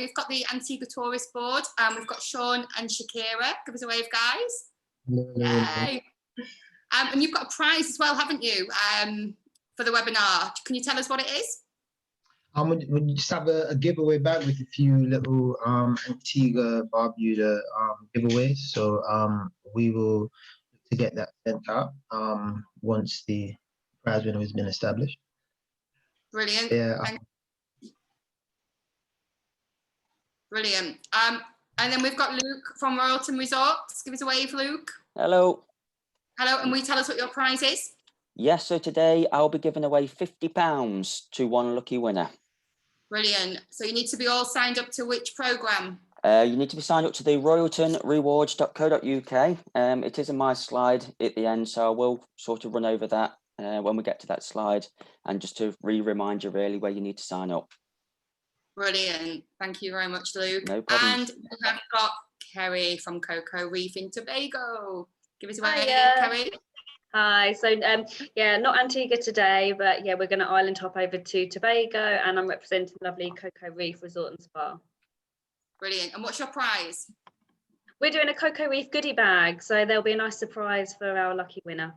We've got the Antigua Tourist Board. We've got Sean and Shakira. Give us a wave, guys. Yay. And you've got a prize as well, haven't you, for the webinar? Can you tell us what it is? We just have a giveaway bag with a few little Antigua Barbuda giveaways. So we will to get that sent out once the prize winner has been established. Brilliant. Yeah. Brilliant. And then we've got Luke from Royalton Resorts. Give us a wave, Luke. Hello. Hello, and will you tell us what your prize is? Yes, so today I'll be giving away £50 to one lucky winner. Brilliant. So you need to be all signed up to which programme? You need to be signed up to the royaltonrewards.co.uk. It is in my slide at the end, so I will sort of run over that when we get to that slide, and just to remind you really where you need to sign up. Brilliant. Thank you very much, Luke. No problem. And we have got Kerry from Coco Reef in Tobago. Give us a wave, Kerry. Hi, so yeah, not Antigua today, but yeah, we're going to island hop over to Tobago, and I'm representing lovely Coco Reef Resort and Spa. Brilliant. And what's your prize? We're doing a Coco Reef goodie bag, so there'll be a nice surprise for our lucky winner.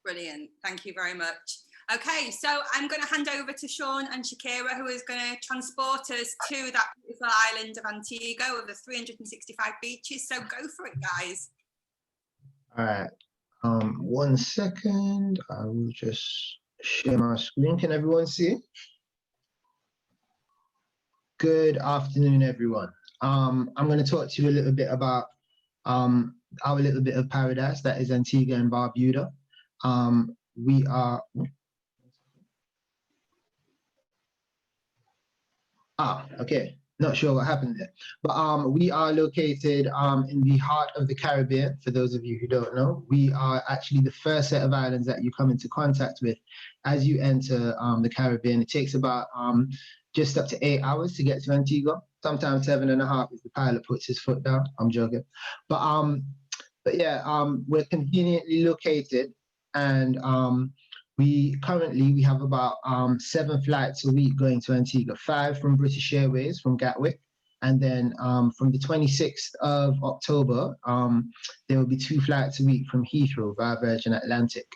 Brilliant. Thank you very much. Okay, so I'm going to hand over to Sean and Shakira, who is going to transport us to that beautiful island of Antigua with the 365 beaches. So go for it, guys. All right. 1 second. I will just share my screen. Can everyone see? Good afternoon, everyone. I'm going to talk to you a little bit about our little bit of paradise that is Antigua and Barbuda. We are okay. Not sure what happened there, but we are located in the heart of the Caribbean. For those of you who don't know, we are actually the first set of islands that you come into contact with as you enter the Caribbean. It takes about just up to 8 hours to get to Antigua. Sometimes 7.5 if the pilot puts his foot down. I'm joking, but yeah, we're conveniently located, and we currently have about 7 flights a week going to Antigua, 5 from British Airways from Gatwick, and then from the 26th of October, there will be 2 flights a week from Heathrow via Virgin Atlantic.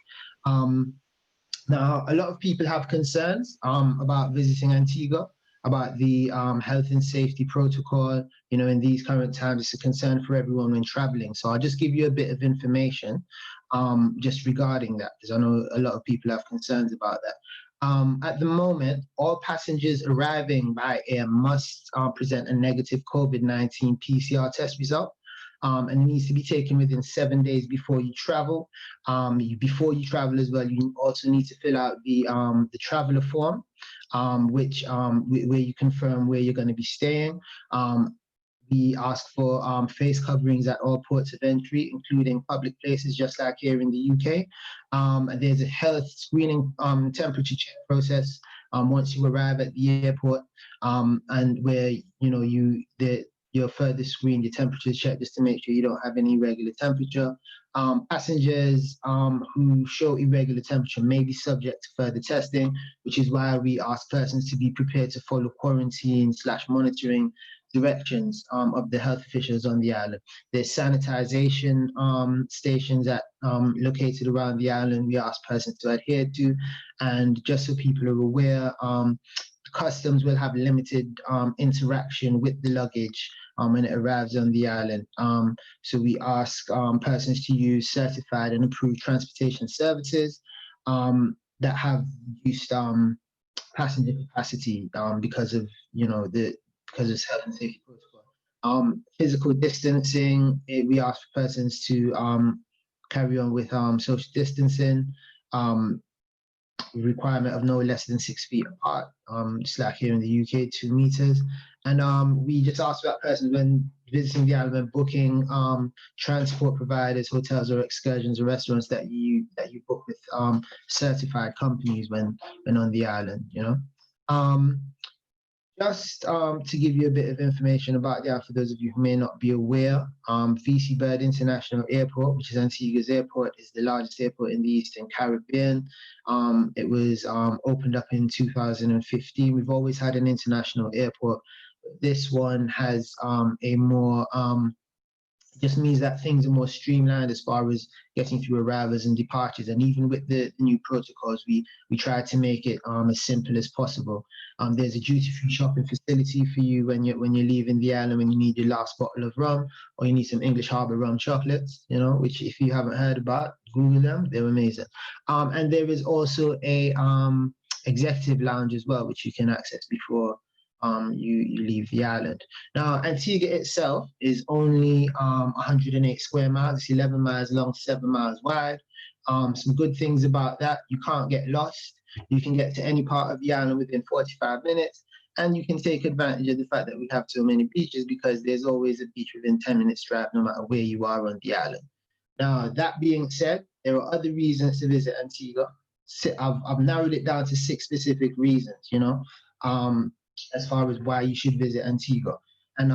Now, a lot of people have concerns about visiting Antigua, about the health and safety protocol. You know, in these current times, it's a concern for everyone when traveling. So I'll just give you a bit of information just regarding that, because I know a lot of people have concerns about that. At the moment, all passengers arriving by air must present a negative COVID-19 PCR test result, and it needs to be taken within 7 days before you travel. Before you travel as well, you also need to fill out the traveler form, which where you confirm where you're going to be staying. We ask for face coverings at all ports of entry, including public places, just like here in the UK. There's a health screening temperature check process once you arrive at the airport, and where you're further screened, your temperature is checked just to make sure you don't have any irregular temperature. Passengers who show irregular temperature may be subject to further testing, which is why we ask persons to be prepared to follow quarantine/monitoring directions of the health officials on the island. There's sanitization stations located around the island we ask persons to adhere to. And just so people are aware, customs will have limited interaction with the luggage when it arrives on the island. So we ask persons to use certified and approved transportation services that have reduced passenger capacity because of because of health and safety protocol. Physical distancing, we ask persons to carry on with social distancing. Requirement of no less than 6 feet apart, just like here in the UK, 2 meters. And we just ask that persons when visiting the island, when booking transport providers, hotels or excursions or restaurants, that you book with certified companies when on the island, Just to give you a bit of information about that, for those of you who may not be aware, VC Bird International Airport, which is Antigua's airport, is the largest airport in the Eastern Caribbean. It was opened up in 2015. We've always had an international airport. this one has a more just means that things are more streamlined as far as getting through arrivals and departures. And even with the new protocols, we try to make it as simple as possible. There's a duty-free shopping facility for you when you're leaving the island, when you need your last bottle of rum, or you need some English Harbour rum chocolates, you know, which if you haven't heard about, Google them, they're amazing. And there is also a executive lounge as well, which you can access before you leave the island. Now, Antigua itself is only 108 square miles. It's 11 miles long, 7 miles wide. Some good things about that: you can't get lost. You can get to any part of the island within 45 minutes, and you can take advantage of the fact that we have so many beaches, because there's always a beach within 10 minutes drive, no matter where you are on the island. Now, that being said, there are other reasons to visit Antigua. I've narrowed it down to 6 specific reasons, you know, as far as why you should visit Antigua. And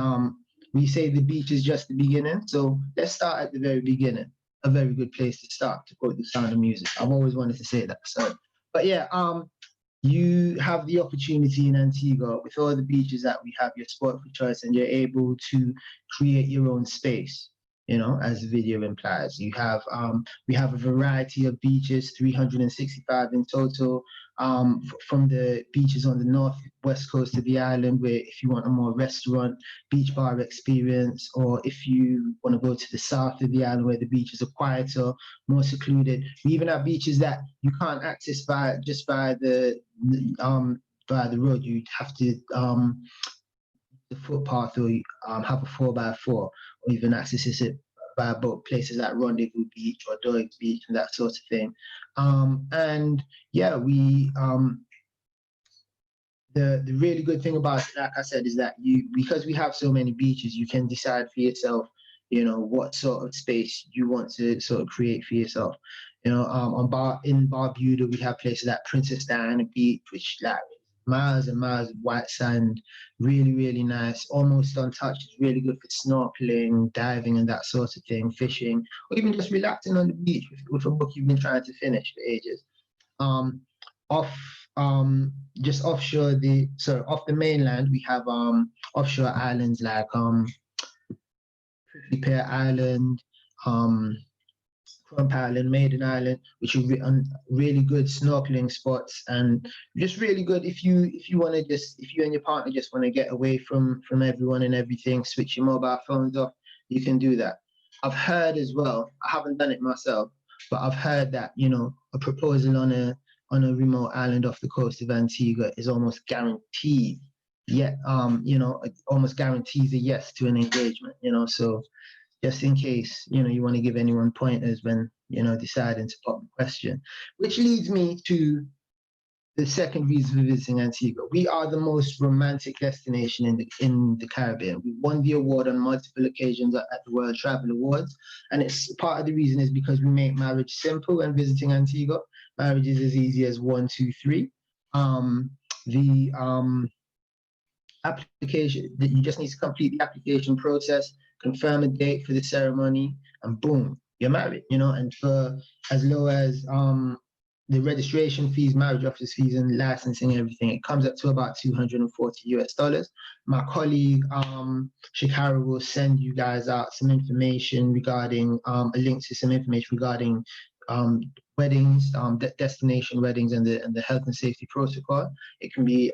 we say the beach is just the beginning, so let's start at the very beginning. A very good place to start, to quote The Sound of Music. I've always wanted to say that. So, but yeah, you have the opportunity in Antigua, with all the beaches that we have, your sport for choice, and you're able to create your own space, you know, as the video implies. You have we have a variety of beaches, 365 in total, from the beaches on the northwest coast of the island, where if you want a more restaurant, beach bar experience, or if you want to go to the south of the island where the beaches are quieter, more secluded. We even have beaches that you can't access by the road. You'd have to the footpath, or have a 4x4, or even access it by boat, places like Rendezvous Beach or Doig Beach and that sort of thing. And yeah, we the really good thing about it, like I said, is that because we have so many beaches, you can decide for yourself, you know, what sort of space you want to sort of create for yourself. You know, in Barbuda, we have places like Princess Diana Beach, which like miles and miles of white sand, really, really nice, almost untouched. It's really good for snorkeling, diving, and that sort of thing, fishing, or even just relaxing on the beach with a book you've been trying to finish for ages. Just off the mainland, we have offshore islands like Pair Island, Crump Island, Maiden Island, which are really good snorkeling spots, and just really good if you and your partner just want to get away from everyone and everything, switch your mobile phones off, you can do that. I've heard as well, I haven't done it myself, but I've heard that, you know, a proposal on a remote island off the coast of Antigua is almost guaranteed. Yet, you know, it almost guarantees a yes to an engagement, you know, so just in case, you know, you want to give anyone pointers when, you know, deciding to pop the question. Which leads me to the second reason for visiting Antigua. We are the most romantic destination in the Caribbean. We won the award on multiple occasions at the World Travel Awards. And it's part of the reason is because we make marriage simple when visiting Antigua. Marriage is as easy as 1, 2, 3. Application, that you just need to complete the application process, confirm a date for the ceremony, and boom, you're married, you know. And for as low as the registration fees, marriage office fees, and licensing, everything, it comes up to about $240 US. My colleague Shakara will send you guys out some information regarding a link to some information regarding weddings, destination weddings, and the health and safety protocol. It can be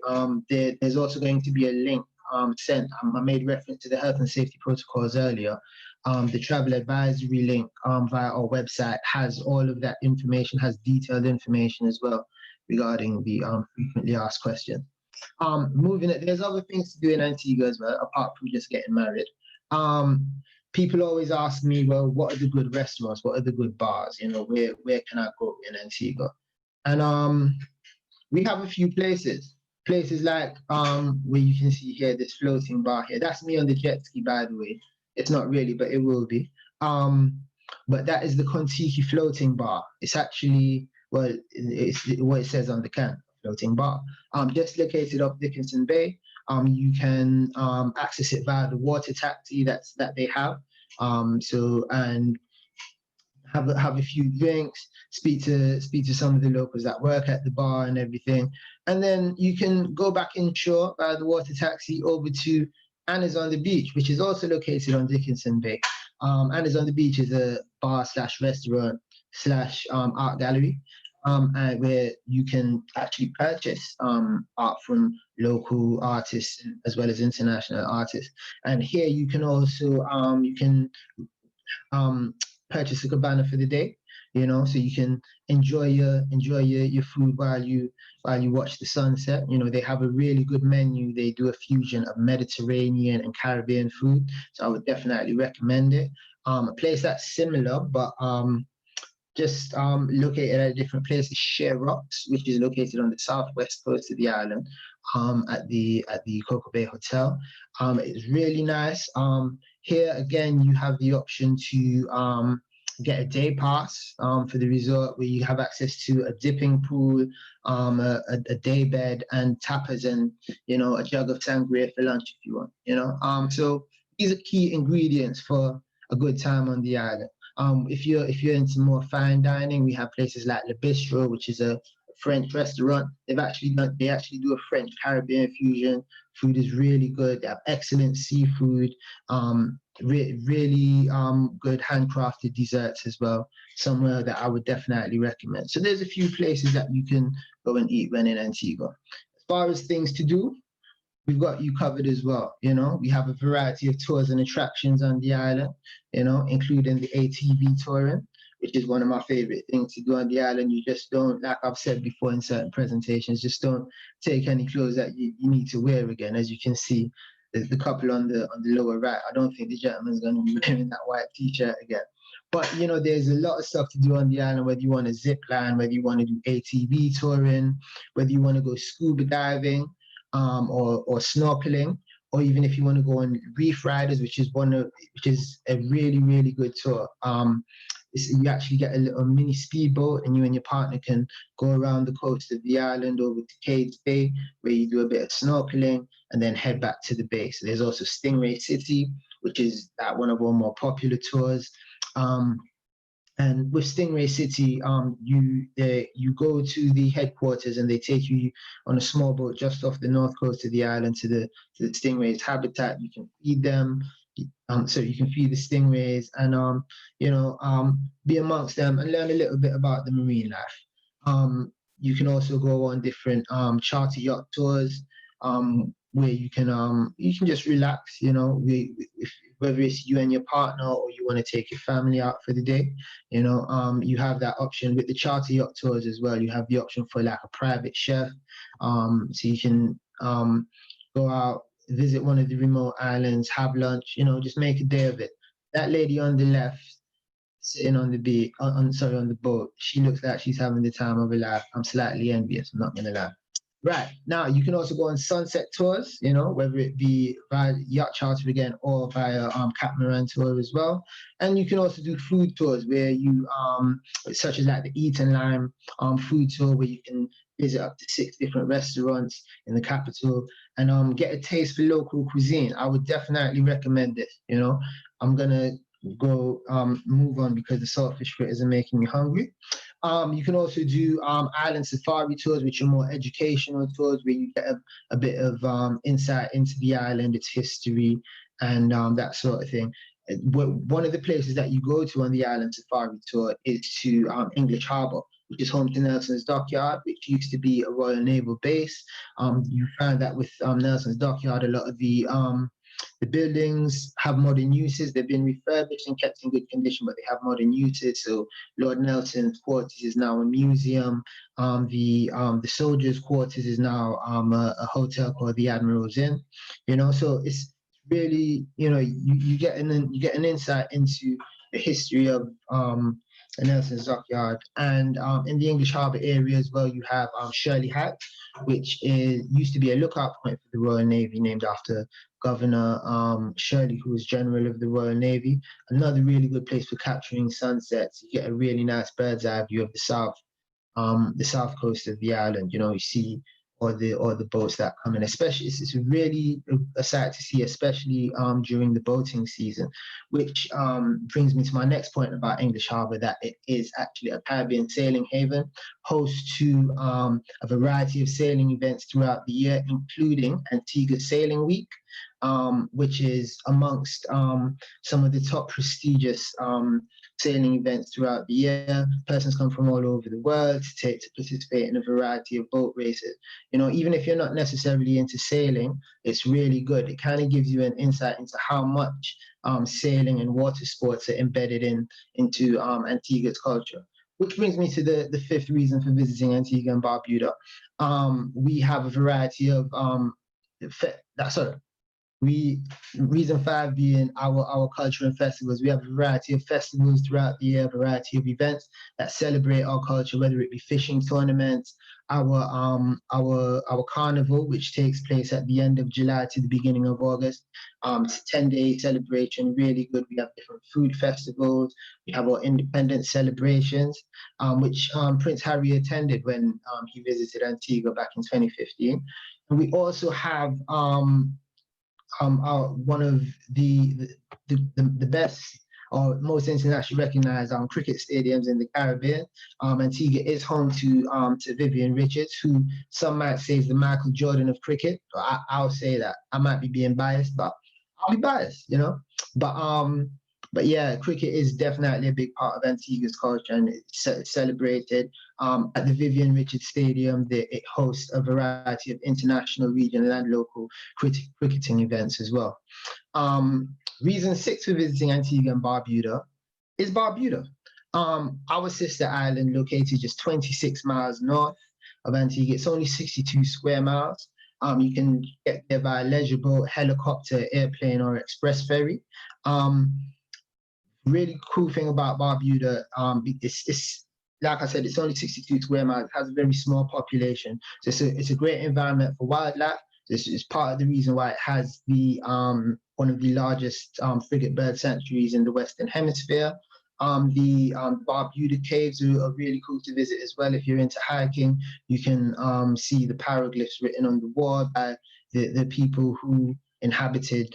there's also going to be a link sent. I made reference to the health and safety protocols earlier. The travel advisory link via our website has all of that information, has detailed information as well regarding the frequently asked questions. Moving it, there's other things to do in Antigua as well, apart from just getting married. People always ask me, well, what are the good restaurants? What are the good bars? You know, where can I go in Antigua? And we have a few places. Places like where you can see here, this floating bar here. That's me on the jet ski, by the way. It's not really, but it will be. But that is the Kontiki floating bar. It's actually, well, it's what it says on the can, floating bar. Just located off Dickinson Bay. You can access it via the water taxi that they have. And have a few drinks, speak to some of the locals that work at the bar and everything. And then you can go back inshore by the water taxi over to Anna's on the Beach, which is also located on Dickinson Bay. Anna's on the Beach is a bar slash restaurant slash art gallery, and where you can actually purchase art from local artists as well as international artists. And here you can also purchase a cabana for the day, you know, so you can enjoy your food while you watch the sunset. You know, they have a really good menu. They do a fusion of Mediterranean and Caribbean food, so I would definitely recommend it. A place that's similar, but just located at a different place is Share Rocks, which is located on the southwest coast of the island, at the Coco Bay Hotel. It's really nice. Here again, you have the option to get a day pass for the resort, where you have access to a dipping pool, a day bed, and tapas, and you know, a jug of sangria for lunch if you want. You know, so these are key ingredients for a good time on the island. If you're into more fine dining, we have places like Le Bistro, which is a French restaurant. They actually do a French Caribbean fusion. Food is really good. They have excellent seafood, really good handcrafted desserts as well. Somewhere that I would definitely recommend. So there's a few places that you can go and eat when in Antigua. As far as things to do, we've got you covered as well. You know, we have a variety of tours and attractions on the island, you know, including the ATV touring, which is one of my favorite things to do on the island. You just don't, like I've said before in certain presentations, just don't take any clothes that you need to wear again. As you can see, the couple on the lower right, I don't think the gentleman's going to be wearing that white t-shirt again. But, you know, there's a lot of stuff to do on the island, whether you want to zip line, whether you want to do ATV touring, whether you want to go scuba diving, or snorkeling, or even if you want to go on reef riders, which is a really, really good tour. You actually get a little mini speedboat, and you and your partner can go around the coast of the island over to Cades Bay, where you do a bit of snorkeling and then head back to the bay. So there's also Stingray City, which is one of our more popular tours. And with Stingray City, you go to the headquarters, and they take you on a small boat just off the north coast of the island to the stingrays' habitat. You can feed them, so you can feed the stingrays, and be amongst them and learn a little bit about the marine life. You can also go on different charter yacht tours, where you can just relax. You know, whether it's you and your partner, or you want to take your family out for the day, you know, you have that option with the charter yacht tours as well. You have the option for like a private chef, so you can go out, visit one of the remote islands, have lunch, you know, just make a day of it. That lady on the left, sitting on the beach, on the boat, she looks like she's having the time of her life. I'm slightly envious, I'm not gonna lie. Right, now you can also go on sunset tours, you know, whether it be via yacht charter again, or via catamaran tour as well. And you can also do food tours, where you such as like the Eat and Lime food tour, where you can visit up to 6 different restaurants in the capital and get a taste for local cuisine. I would definitely recommend this. You know, I'm gonna go move on because the saltfish fritters are making me hungry. You can also do island safari tours, which are more educational tours, where you get a bit of insight into the island, its history, and that sort of thing. One of the places that you go to on the island safari tour is to English Harbour, which is home to Nelson's Dockyard, which used to be a Royal Naval base. You find that with Nelson's Dockyard, a lot of the buildings have modern uses. They've been refurbished and kept in good condition, but they have modern uses. So Lord Nelson's quarters is now a museum. The soldiers' quarters is now a hotel called the Admiral's Inn. You know, so it's really, you know, you get an insight into the history of Nelson's Dockyard. And in the English Harbour area as well, you have Shirley Heights, which used to be a lookout point for the Royal Navy, named after Governor Shirley, who was General of the Royal Navy. Another really good place for capturing sunsets. You get a really nice bird's eye view of the south coast of the island. You know, you see or the boats that come in. Especially, it's really a sight to see, especially during the boating season, which brings me to my next point about English Harbour, that it is actually a Caribbean sailing haven, host to a variety of sailing events throughout the year, including Antigua Sailing Week, which is amongst some of the top prestigious sailing events throughout the year. Persons come from all over the world to participate in a variety of boat races. You know, even if you're not necessarily into sailing, it's really good. It kind of gives you an insight into how much sailing and water sports are embedded into Antigua's culture. Which brings me to the fifth reason for visiting Antigua and Barbuda. We have a variety of reason 5 being our culture and festivals. We have a variety of festivals throughout the year, a variety of events that celebrate our culture, whether it be fishing tournaments, our carnival, which takes place at the end of July to the beginning of August. It's a 10-day celebration, really good. We have different food festivals. We have our independence celebrations, which Prince Harry attended when he visited Antigua back in 2015. And we also have one of the best or most internationally recognized cricket stadiums in the Caribbean. Antigua is home to Vivian Richards, who some might say is the Michael Jordan of cricket. I'll say that. I might be being biased, but I'll be biased, you know. But yeah, cricket is definitely a big part of Antigua's culture, and it's celebrated at the Vivian Richards Stadium. It hosts a variety of international, regional, and local cricketing events as well. Reason 6 for visiting Antigua and Barbuda is Barbuda, our sister island located just 26 miles north of Antigua. It's only 62 square miles. You can get there by leisure boat, helicopter, airplane, or express ferry. Really cool thing about Barbuda, it's like I said, it's only 62 square miles. It has a very small population, so it's a great environment for wildlife. This is part of the reason why it has the one of the largest frigate bird sanctuaries in the Western Hemisphere. The Barbuda caves are really cool to visit as well. If you're into hiking, you can see the petroglyphs written on the wall by the people who inhabited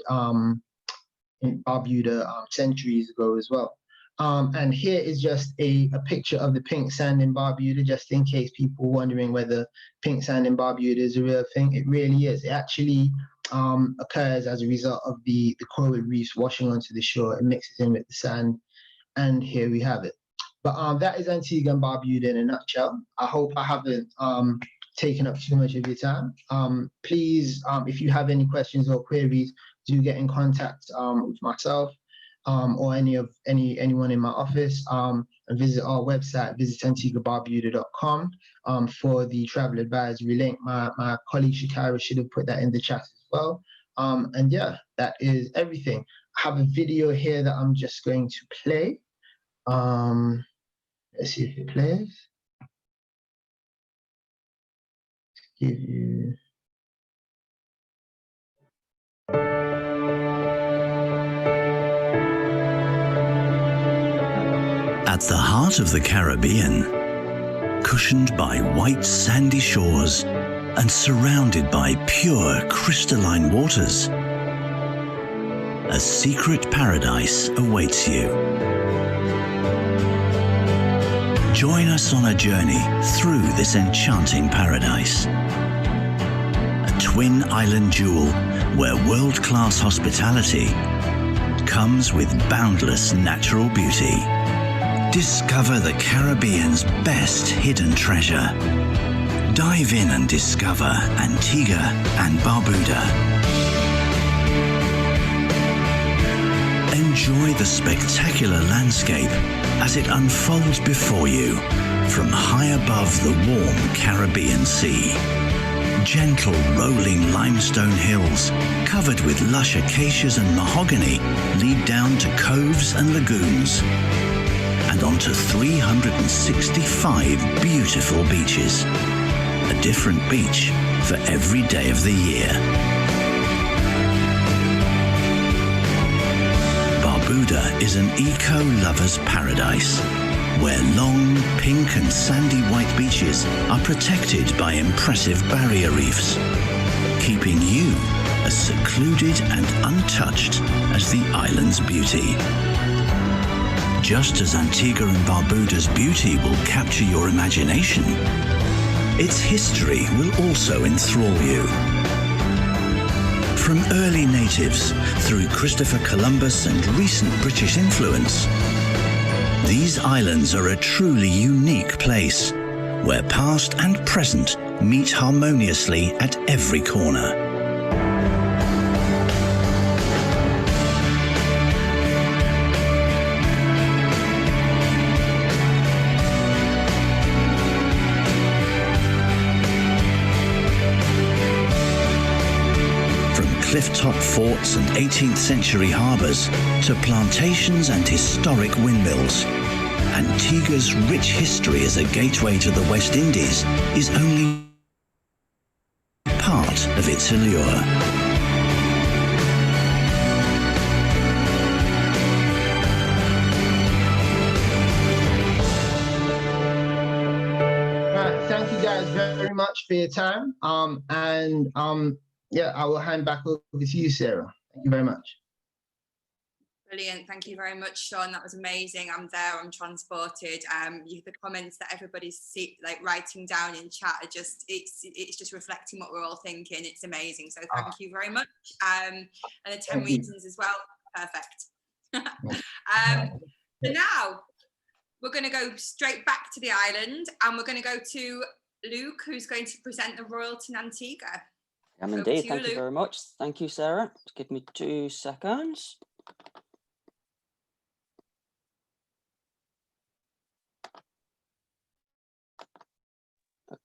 in Barbuda centuries ago as well. And here is just a picture of the pink sand in Barbuda, just in case people are wondering whether pink sand in Barbuda is a real thing. It really is. It actually occurs as a result of the coral reefs washing onto the shore. It mixes in with the sand, and here we have it. But that is Antigua and Barbuda in a nutshell. I hope I haven't taken up too much of your time. Please, if you have any questions or queries, do get in contact with myself or anyone in my office, and visit our website, visitantiguabarbuda.com, for the travel advisory link. My colleague Shakira should have put that in the chat as well. And yeah, that is everything. I have a video here that I'm just going to play. Let's see if it plays. Give you. At the heart of the Caribbean, cushioned by white sandy shores and surrounded by pure crystalline waters, a secret paradise awaits you. Join us on a journey through this enchanting paradise. A twin island jewel where world-class hospitality comes with boundless natural beauty. Discover the Caribbean's best hidden treasure. Dive in and discover Antigua and Barbuda. Enjoy the spectacular landscape as it unfolds before you from high above the warm Caribbean Sea. Gentle rolling limestone hills covered with lush acacias and mahogany lead down to coves and lagoons and onto 365 beautiful beaches. A different beach for every day of the year. Barbuda is an eco-lover's paradise, where long, pink and sandy white beaches are protected by impressive barrier reefs, keeping you as secluded and untouched as the island's beauty. Just as Antigua and Barbuda's beauty will capture your imagination, its history will also enthrall you. From early natives through Christopher Columbus and recent British influence, these islands are a truly unique place where past and present meet harmoniously at every corner. Cliff-top forts and 18th century harbours to plantations and historic windmills, Antigua's rich history as a gateway to the West Indies is only part of its allure. Thank you guys very much for your time. Yeah, I will hand back over to you, Sarah. Thank you very much. Brilliant. Thank you very much, Sean. That was amazing. I'm there. I'm transported. The comments that everybody's writing down in chat are just, it's just reflecting what we're all thinking. It's amazing. So thank you very much. And the 10 reasons as well. Perfect. So now we're going to go straight back to the island, and we're going to go to Luke, who's going to present the Royalton Antigua. Indeed. Thank you very much. Thank you, Sarah. Just give me 2 seconds.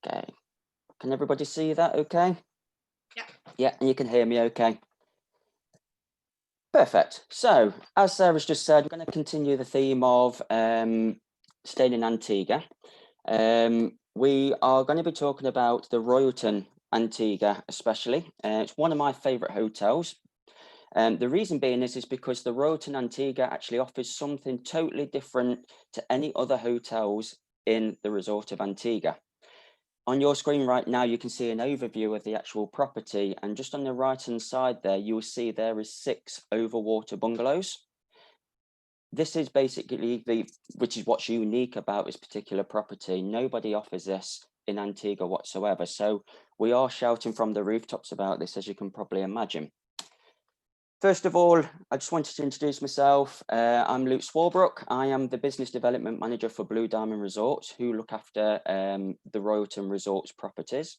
Okay. Can everybody see that okay? Yeah. Yeah, and you can hear me okay. Perfect. So, as Sarah's just said, we're going to continue the theme of staying in Antigua. We are going to be talking about the Royalton Antigua especially. It's one of my favourite hotels. The reason being is because the Royalton Antigua actually offers something totally different to any other hotels in the resort of Antigua. On your screen right now, you can see an overview of the actual property, and just on the right hand side there, you will see there is 6 overwater bungalows. This is basically which is what's unique about this particular property. Nobody offers this in Antigua whatsoever. So we are shouting from the rooftops about this, as you can probably imagine. First of all, I just wanted to introduce myself. I'm Luke Swarbrook. I am the Business Development Manager for Blue Diamond Resorts, who look after the Royalton Resorts properties.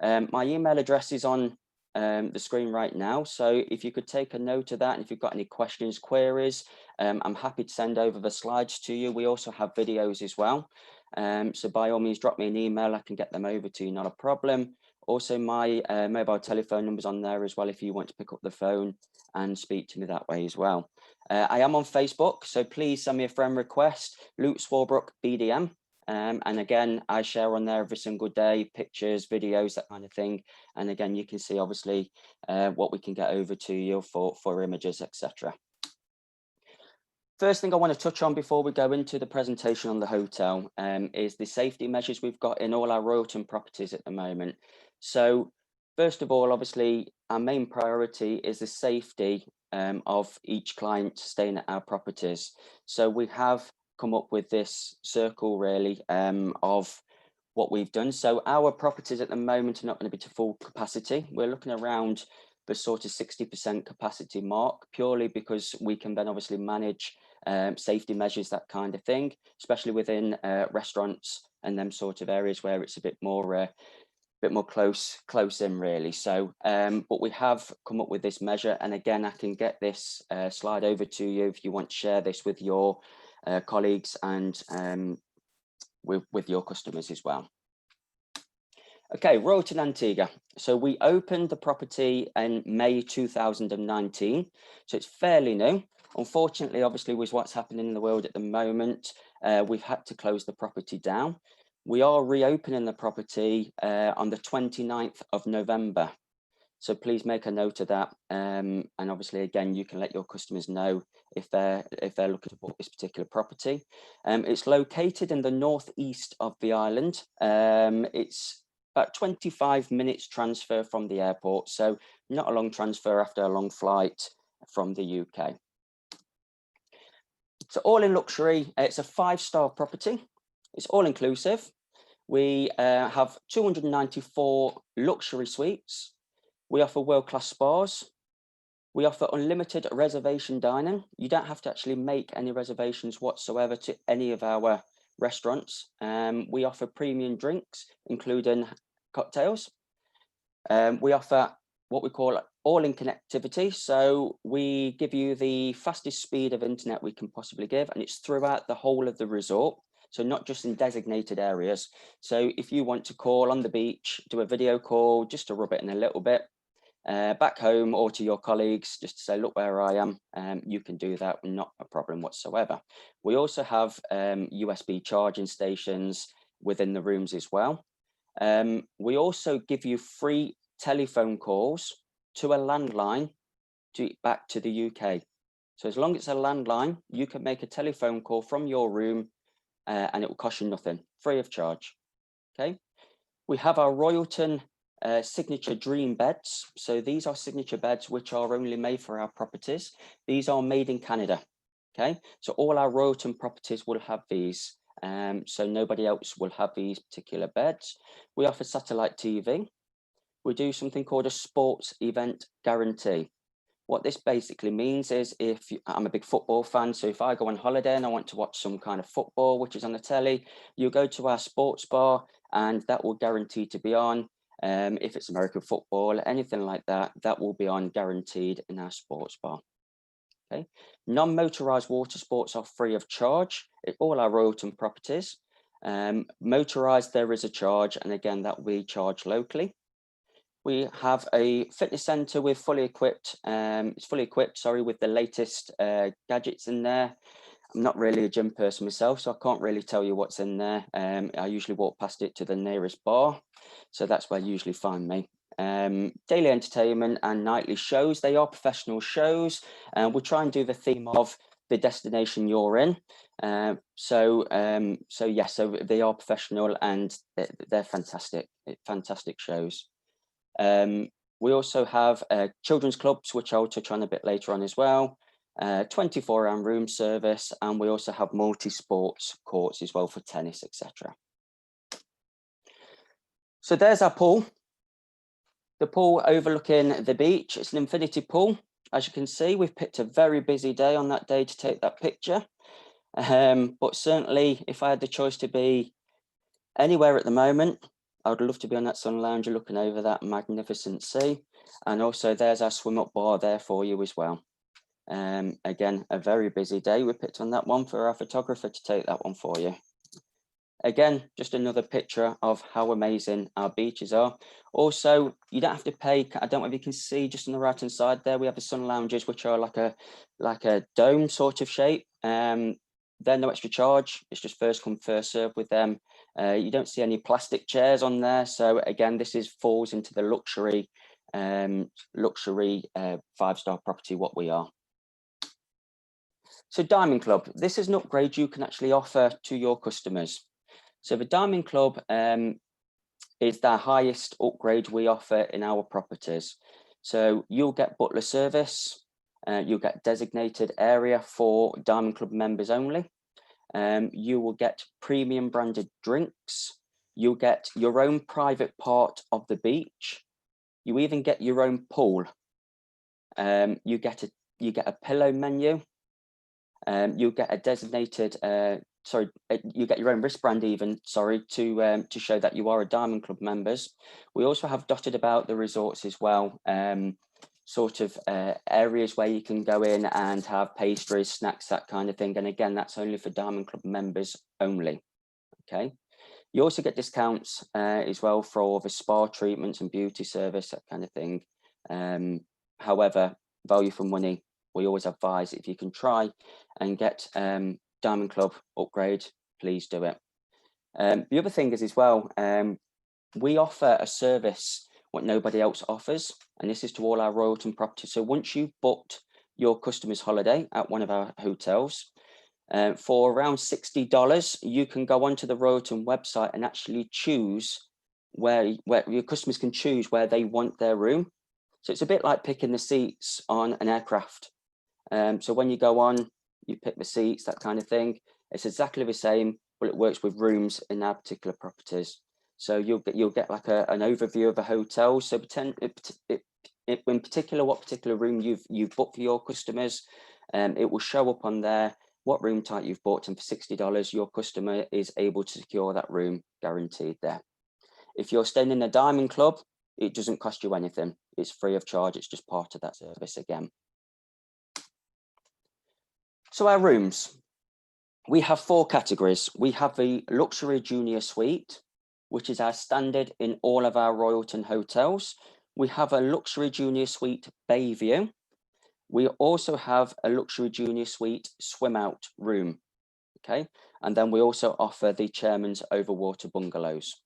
My email address is on the screen right now. So if you could take a note of that, and if you've got any questions, queries, I'm happy to send over the slides to you. We also have videos as well. So by all means, drop me an email. I can get them over to you, not a problem. Also, my mobile telephone number's on there as well if you want to pick up the phone and speak to me that way as well. I am on Facebook, so please send me a friend request, Luke Swarbrook BDM. And again, I share on there every single day, pictures, videos, that kind of thing. And again, you can see obviously what we can get over to you for images, etc. First thing I want to touch on before we go into the presentation on the hotel is the safety measures we've got in all our Royalton properties at the moment. So first of all, obviously, our main priority is the safety of each client staying at our properties. So we have come up with this circle really of what we've done. So our properties at the moment are not going to be to full capacity. We're looking around the sort of 60% capacity mark, purely because we can then obviously manage safety measures, that kind of thing, especially within restaurants and them sort of areas where it's a bit more close in really. So but we have come up with this measure, and again, I can get this slide over to you if you want to share this with your colleagues and with your customers as well. Okay, Royalton Antigua. So we opened the property in May 2019, so it's fairly new. Unfortunately, obviously, with what's happening in the world at the moment, we've had to close the property down. We are reopening the property on the 29th of November. So please make a note of that. And obviously, again, you can let your customers know if they're looking to book this particular property. It's located in the northeast of the island. It's about 25 minutes transfer from the airport, so not a long transfer after a long flight from the UK. So all in luxury, it's a 5-star property. It's all inclusive. We have 294 luxury suites. We offer world-class spas. We offer unlimited reservation dining. You don't have to actually make any reservations whatsoever to any of our restaurants. We offer premium drinks, including cocktails. We offer what we call all-in connectivity. So we give you the fastest speed of internet we can possibly give, and it's throughout the whole of the resort. So not just in designated areas. So if you want to call on the beach, do a video call just to rub it in a little bit, back home or to your colleagues, just to say, look where I am, you can do that, not a problem whatsoever. We also have USB charging stations within the rooms as well. We also give you free telephone calls to a landline back to the UK. So as long as it's a landline, you can make a telephone call from your room and it will cost you nothing, free of charge. Okay. We have our Royalton signature dream beds. So these are signature beds which are only made for our properties. These are made in Canada. Okay, so all our Royalton properties will have these. So nobody else will have these particular beds. We offer satellite TV. We do something called a sports event guarantee. What this basically means is I'm a big football fan, so if I go on holiday and I want to watch some kind of football, which is on the telly, you go to our sports bar and that will guarantee to be on. If it's American football, anything like that, that will be on guaranteed in our sports bar. Okay. Non-motorized water sports are free of charge at all our Royalton properties. Motorized, there is a charge, and again, that we charge locally. We have a fitness center with fully equipped, with the latest gadgets in there. I'm not really a gym person myself, so I can't really tell you what's in there. I usually walk past it to the nearest bar. So that's where you usually find me. Daily entertainment and nightly shows, they are professional shows. We'll try and do the theme of the destination you're in. So they are professional and they're fantastic shows. We also have children's clubs, which I'll touch on a bit later on as well. 24-hour room service, and we also have multi-sports courts as well for tennis, etc. So there's our pool. The pool overlooking the beach. It's an infinity pool. As you can see, we've picked a very busy day on that day to take that picture. But certainly, if I had the choice to be anywhere at the moment, I would love to be on that sun lounger looking over that magnificent sea. And also there's our swim up bar there for you as well. Again, a very busy day. We picked on that one for our photographer to take that one for you. Again, just another picture of how amazing our beaches are. Also, you don't have to pay. I don't know if you can see just on the right hand side there, we have the sun lounges, which are like a dome sort of shape. They're no extra charge. It's just first come, first serve with them. You don't see any plastic chairs on there. So again, this falls into the luxury 5-star property, what we are. So Diamond Club, this is an upgrade you can actually offer to your customers. So the Diamond Club is the highest upgrade we offer in our properties. So you'll get butler service, you'll get designated area for Diamond Club members only. You will get premium branded drinks. You'll get your own private part of the beach. You even get your own pool. You get a pillow menu. You'll get a designated, you get your own wristband even, to show that you are a Diamond Club members. We also have dotted about the resorts as well, areas where you can go in and have pastries, snacks, that kind of thing. And again, that's only for Diamond Club members only. Okay. You also get discounts as well for all the spa treatments and beauty service, that kind of thing. However, value for money, we always advise if you can try and get Diamond Club upgrade, please do it. The other thing is as well, we offer a service what nobody else offers. And this is to all our Royalton properties. So once you've booked your customer's holiday at one of our hotels, for around $60, you can go onto the Royalton website and actually choose where your customers can choose where they want their room. So it's a bit like picking the seats on an aircraft. So when you go on, you pick the seats, that kind of thing. It's exactly the same, but it works with rooms in our particular properties. So you'll get like an overview of a hotel. So in particular, what particular room you've booked for your customers, it will show up on there what room type you've booked, and for $60, your customer is able to secure that room, guaranteed there. If you're staying in a Diamond Club, it doesn't cost you anything. It's free of charge. It's just part of that service again. So our rooms, we have 4 categories. We have the luxury junior suite, which is our standard in all of our Royalton hotels. We have a luxury junior suite bay view. We also have a luxury junior suite swim out room. Okay, and then we also offer the chairman's overwater bungalows.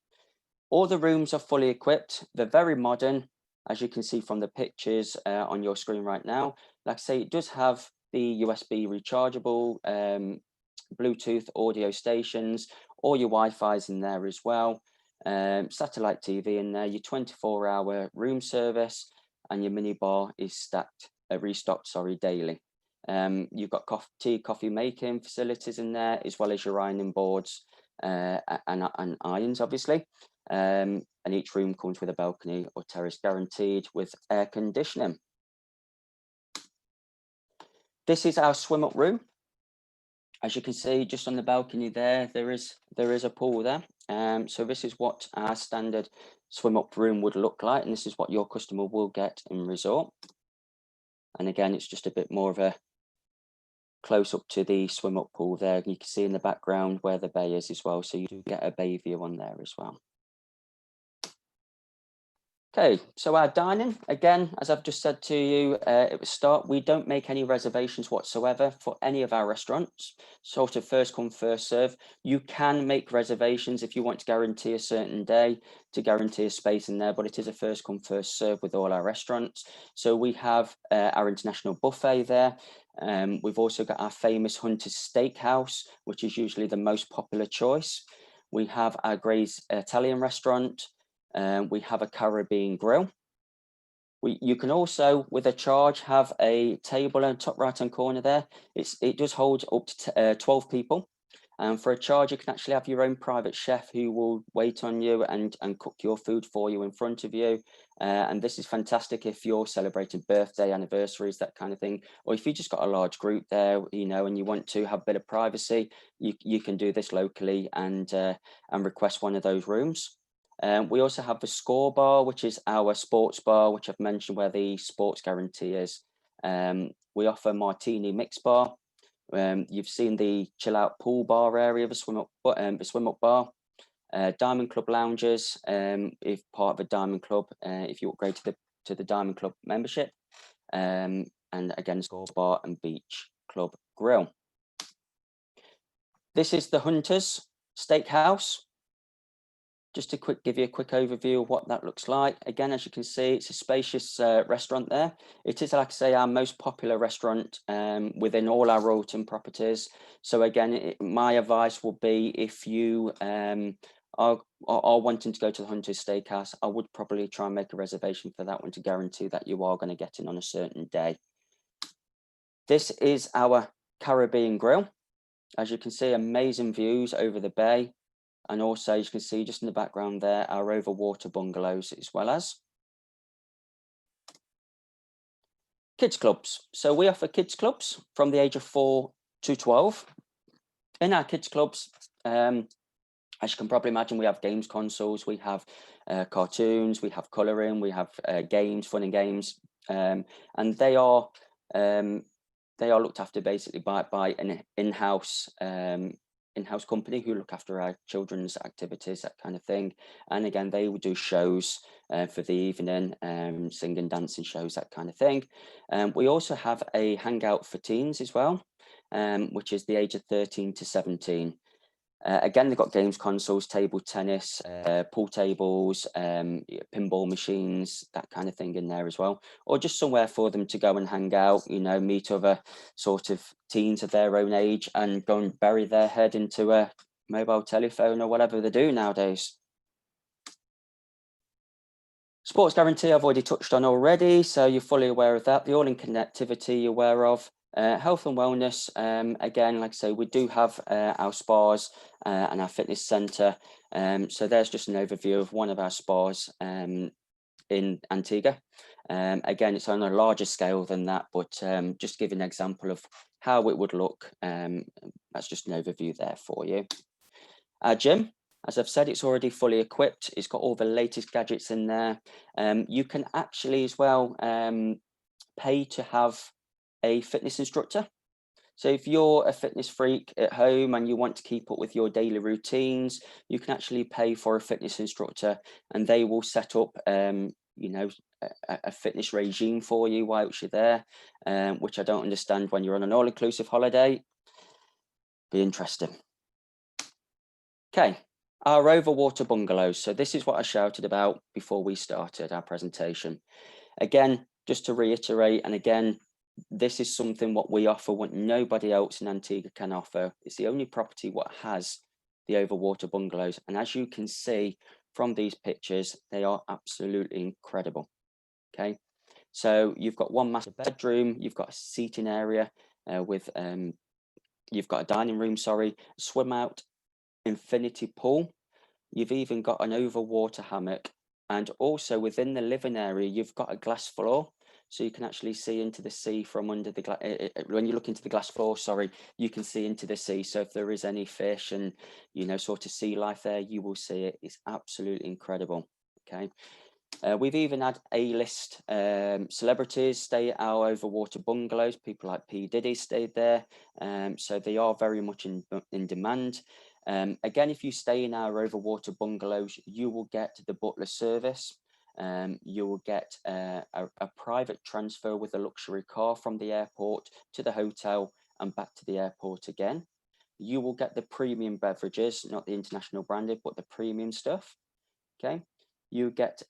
All the rooms are fully equipped. They're very modern, as you can see from the pictures on your screen right now. Like I say, it does have the USB rechargeable, Bluetooth audio stations, all your Wi-Fi's in there as well, satellite TV in there, your 24-hour room service, and your mini bar is restocked daily. You've got coffee making facilities in there, as well as your ironing boards and irons, obviously. And each room comes with a balcony or terrace guaranteed with air conditioning. This is our swim up room. As you can see, just on the balcony there is a pool there. So this is what our standard swim up room would look like, and this is what your customer will get in resort. And again, it's just a bit more of a close up to the swim up pool there. You can see in the background where the bay is as well, so you do get a bay view on there as well. Okay, so our dining, again, as I've just said to you at the start, we don't make any reservations whatsoever for any of our restaurants. Sort of first come, first serve. You can make reservations if you want to guarantee a certain day, to guarantee a space in there, but it is a first come, first serve with all our restaurants. So we have our international buffet there. We've also got our famous Hunter's Steakhouse, which is usually the most popular choice. We have our Gray's Italian restaurant. We have a Caribbean grill. You can also, with a charge, have a table in the top right hand corner there. It does hold up to 12 people. And for a charge, you can actually have your own private chef who will wait on you and cook your food for you in front of you. And this is fantastic if you're celebrating birthday, anniversaries, that kind of thing. Or if you just got a large group there, you know, and you want to have a bit of privacy, you can do this locally and request one of those rooms. We also have the Score Bar, which is our sports bar, which I've mentioned, where the sports guarantee is. We offer Martini Mix Bar. You've seen the chill out pool bar area of the swim up bar. Diamond Club lounges, if part of a Diamond Club, if you upgrade to the Diamond Club membership. And again, Score Bar and Beach Club Grill. This is the Hunter's Steakhouse. Just to give you a quick overview of what that looks like. Again, as you can see, it's a spacious restaurant there. It is, like I say, our most popular restaurant within all our Royalton properties. So again, my advice will be, if you are wanting to go to the Hunter's Steakhouse, I would probably try and make a reservation for that one to guarantee that you are going to get in on a certain day. This is our Caribbean grill. As you can see, amazing views over the bay. And also, as you can see just in the background there, our overwater bungalows, as well as kids clubs. So we offer kids clubs from the age of 4 to 12. In our kids clubs, as you can probably imagine, we have games consoles, we have cartoons, we have colouring, we have games, fun and games, and they are looked after basically by an in-house company who look after our children's activities, that kind of thing. And again, they will do shows for the evening, singing, dancing shows, that kind of thing. We also have a hangout for teens as well, which is the age of 13 to 17. Again, they've got games consoles, table tennis, pool tables, pinball machines, that kind of thing in there as well. Or just somewhere for them to go and hang out, you know, meet other sort of teens of their own age and go and bury their head into a mobile telephone or whatever they do nowadays. Sports guarantee I've already touched on already, so you're fully aware of that. The all-in connectivity you're aware of. Health and wellness, again, like I say, we do have our spas and our fitness centre. So there's just an overview of one of our spas in Antigua. Again, it's on a larger scale than that, but just to give you an example of how it would look. That's just an overview there for you. Our gym, as I've said, it's already fully equipped. It's got all the latest gadgets in there. You can actually as well pay to have a fitness instructor. So if you're a fitness freak at home and you want to keep up with your daily routines, you can actually pay for a fitness instructor and they will set up, you know, a fitness regime for you whilst you're there, which I don't understand when you're on an all-inclusive holiday. Be interesting. Okay, our overwater bungalows. So this is what I shouted about before we started our presentation. Again, just to reiterate, and again, this is something what we offer, what nobody else in Antigua can offer. It's the only property what has the overwater bungalows. And as you can see from these pictures, they are absolutely incredible. Okay, so you've got one master bedroom, you've got a seating area with, you've got a dining room, sorry, swim out, infinity pool. You've even got an overwater hammock. And also within the living area, you've got a glass floor. So you can actually see into the sea from under the glass. When you look into the glass floor, sorry, you can see into the sea. So if there is any fish and, you know, sort of sea life there, you will see it. It's absolutely incredible. Okay. We've even had A-list celebrities stay at our overwater bungalows. People like P. Diddy stayed there. So they are very much in demand. Again, if you stay in our overwater bungalows, you will get the butler service. You will get a private transfer with a luxury car from the airport to the hotel and back to the airport again. You will get the premium beverages, not the international branded, but the premium stuff. Okay, you get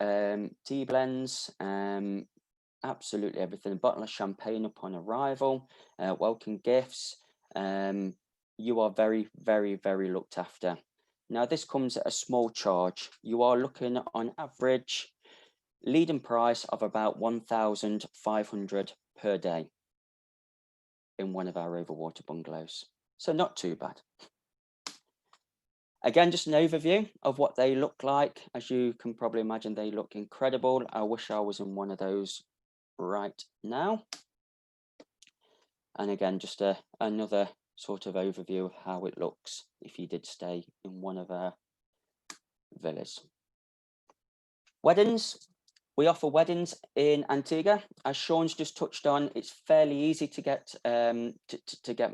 tea blends, absolutely everything. A bottle of champagne upon arrival, welcome gifts. You are very, very, very looked after. Now, this comes at a small charge. You are looking on average leading price of about $1,500 per day in one of our overwater bungalows. So not too bad. Again, just an overview of what they look like. As you can probably imagine, they look incredible. I wish I was in one of those right now. And again, just another sort of overview of how it looks if you did stay in one of our villas. Weddings. We offer weddings in Antigua. As Sean's just touched on, it's fairly easy to get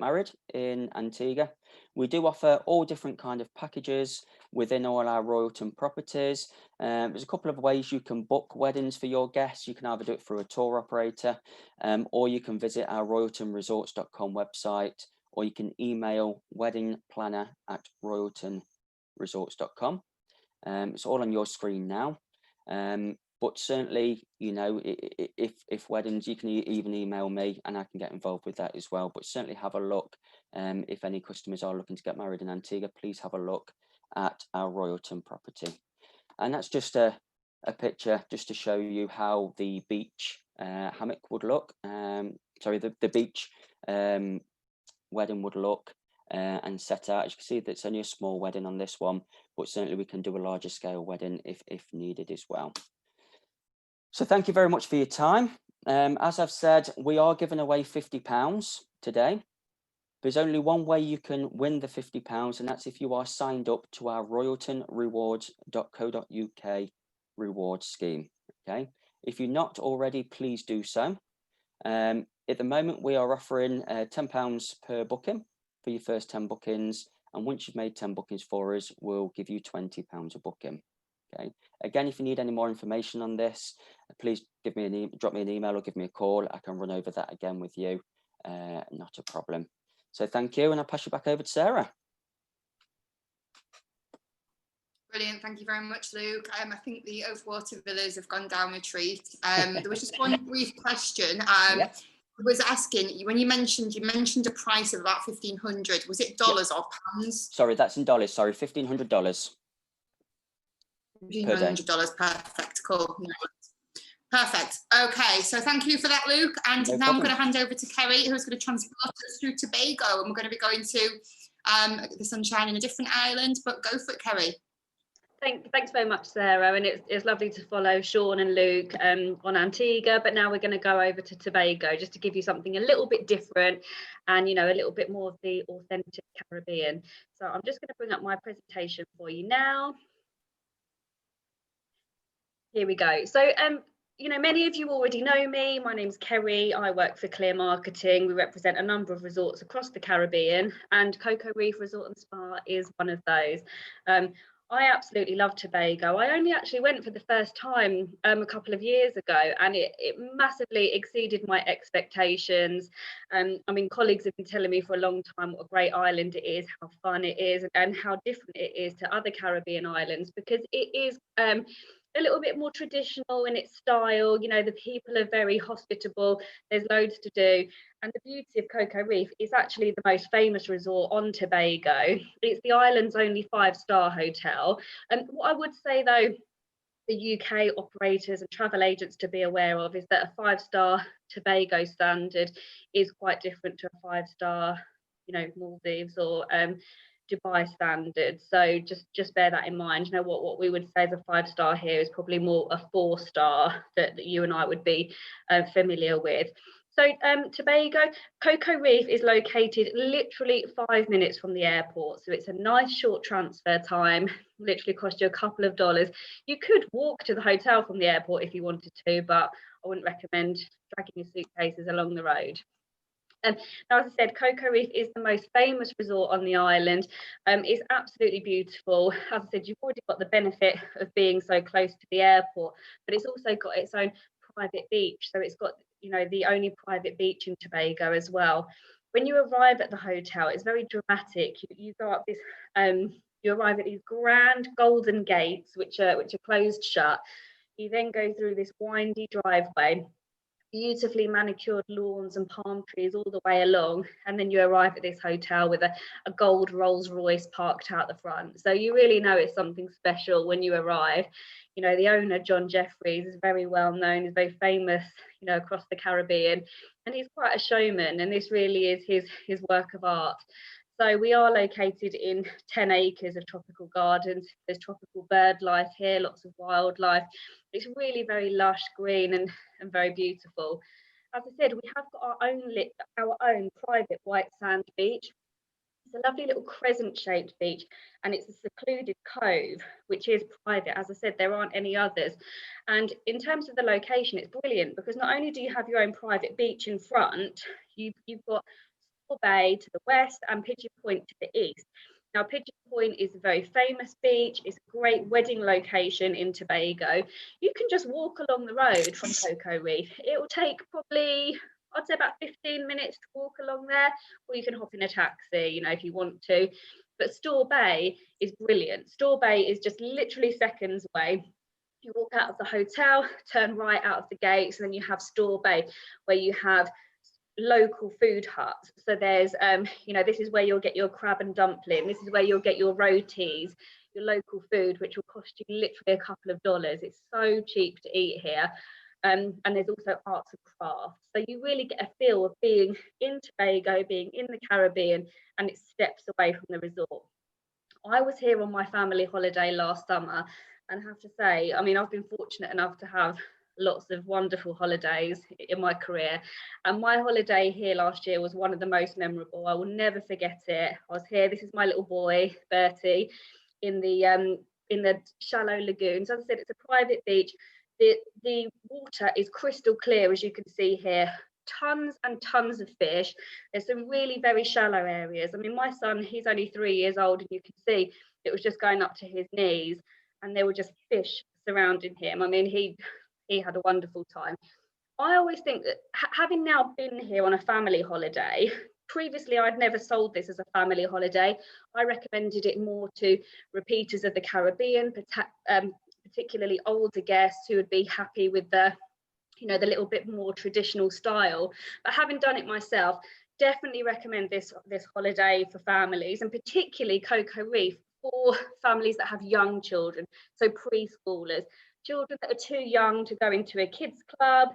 married in Antigua. We do offer all different kind of packages within all our Royalton properties. There's a couple of ways you can book weddings for your guests. You can either do it through a tour operator, or you can visit our royaltonresorts.com website, or you can email weddingplanner@royaltonresorts.com. It's all on your screen now. But certainly, you know, if weddings, you can even email me and I can get involved with that as well. But certainly have a look. If any customers are looking to get married in Antigua, please have a look at our Royalton property. And that's just a picture just to show you how the beach hammock would look. Sorry, the beach wedding would look and set out. As you can see, that's only a small wedding on this one, but certainly we can do a larger scale wedding if needed as well. So thank you very much for your time. As I've said, we are giving away £50 today. There's only one way you can win the £50, and that's if you are signed up to our royaltonrewards.co.uk reward scheme. Okay, if you're not already, please do so. At the moment, we are offering £10 per booking for your first 10 bookings, and once you've made 10 bookings for us, we'll give you £20 a booking. Okay. Again, if you need any more information on this, please drop me an email or give me a call. I can run over that again with you. Not a problem. So thank you, and I'll pass you back over to Sarah. Brilliant. Thank you very much, Luke. I think the Overwater Villas have gone down a treat. There was just one brief question. Yep. Was asking, when you mentioned a price of about 1,500. Was it dollars or pounds? Sorry, that's in dollars. Sorry, $1,500. $1,500. Perfect. Cool. Perfect. Okay, so thank you for that, Luke. And No now problem. I'm going to hand over to Kerry, who's going to transport us through Tobago, and we're going to be going to the sunshine in a different island. But go for it, Kerry. Thanks very much, Sarah, and it's lovely to follow Sean and Luke on Antigua, but now we're going to go over to Tobago just to give you something a little bit different and, you know, a little bit more of the authentic Caribbean. So I'm just going to bring up my presentation for you now. Here we go. So you know, many of you already know me. My name's Kerry. I work for Clear Marketing. We represent a number of resorts across the Caribbean, and Coco Reef Resort and Spa is one of those. I absolutely love Tobago. I only actually went for the first time a couple of years ago, and it massively exceeded my expectations. I mean, colleagues have been telling me for a long time what a great island it is, how fun it is, and how different it is to other Caribbean islands, because it is a little bit more traditional in its style. You know, the people are very hospitable. There's loads to do. And the beauty of Coco Reef is actually the most famous resort on Tobago. It's the island's only 5-star hotel. And what I would say, though, the UK operators and travel agents to be aware of is that a 5-star Tobago standard is quite different to a 5-star, you know, Maldives or Dubai standard. So just bear that in mind. You know, what we would say is a 5-star here is probably more a 4-star that you and I would be familiar with. So Tobago, Coco Reef is located literally 5 minutes from the airport. So it's a nice short transfer time, literally cost you a couple of dollars. You could walk to the hotel from the airport if you wanted to, but I wouldn't recommend dragging your suitcases along the road. Now, as I said, Coco Reef is the most famous resort on the island. It's absolutely beautiful. As I said, you've already got the benefit of being so close to the airport, but it's also got its own private beach. So it's got, you know, the only private beach in Tobago as well. When you arrive at the hotel, it's very dramatic. You go up this, you arrive at these grand golden gates, which are closed shut. You then go through this windy driveway, beautifully manicured lawns and palm trees all the way along, and then you arrive at this hotel with a gold Rolls Royce parked out the front. So you really know it's something special when you arrive. You know, the owner, John Jeffries, is very well known, is very famous, you know, across the Caribbean, and he's quite a showman, and this really is his work of art. So we are located in 10 acres of tropical gardens. There's tropical bird life here, lots of wildlife. It's really very lush, green and very beautiful. As I said, we have got our own private white sand beach. It's a lovely little crescent-shaped beach, and it's a secluded cove, which is private. As I said, there aren't any others. And in terms of the location, it's brilliant because not only do you have your own private beach in front, you've got Bay to the west and Pigeon Point to the east. Now, Pigeon Point is a very famous beach. It's a great wedding location in Tobago. You can just walk along the road from Coco Reef. It will take probably, I'd say, about 15 minutes to walk along there, or you can hop in a taxi, you know, if you want to. But Store Bay is brilliant. Store Bay is just literally seconds away. You walk out of the hotel, turn right out of the gates, and then you have Store Bay, where you have local food huts. So there's you know, this is where you'll get your crab and dumpling, this is where you'll get your rotis, your local food, which will cost you literally a couple of dollars. It's so cheap to eat here. And there's also arts and crafts, so you really get a feel of being in Tobago, being in the Caribbean, and it's steps away from the resort. I was here on my family holiday last summer, and I have to say, I mean, I've been fortunate enough to have lots of wonderful holidays in my career, and my holiday here last year was one of the most memorable. I will never forget it. I was here, this is my little boy Bertie, in the shallow lagoons. As I said, it's a private beach. The water is crystal clear, as you can see here. Tons and tons of fish. There's some really very shallow areas. I mean, my son, he's only 3 years old, and you can see it was just going up to his knees, and there were just fish surrounding him. I mean, he had a wonderful time. I always think that having now been here on a family holiday, Previously, I'd never sold this as a family holiday. I recommended it more to repeaters of the Caribbean, particularly older guests who would be happy with the, the little bit more traditional style. But having done it myself, definitely recommend this holiday for families, and particularly Coco Reef for families that have young children, so preschoolers, children that are too young to go into a kids club,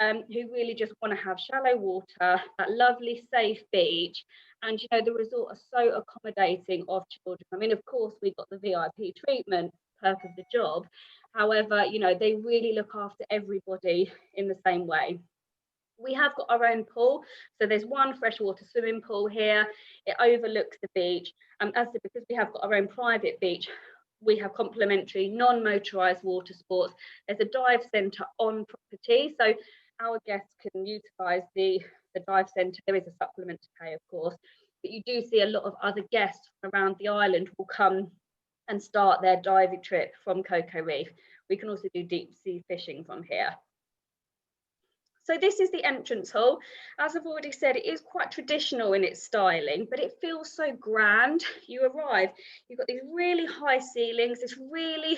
who really just want to have shallow water, that lovely safe beach. And the resort are so accommodating of children. I mean, of course, we've got the VIP treatment, perk of the job. However, they really look after everybody in the same way. We have got our own pool, so there's one freshwater swimming pool here. It overlooks the beach, and because we have got our own private beach, we have complimentary non-motorised water sports. There's a dive centre on property, so our guests can utilise the dive centre. There is a supplement to pay, of course, but you do see a lot of other guests from around the island will come and start their diving trip from Coco Reef. We can also do deep sea fishing from here. So this is the entrance hall. As I've already said, it is quite traditional in its styling, but it feels so grand. You arrive, you've got these really high ceilings, this really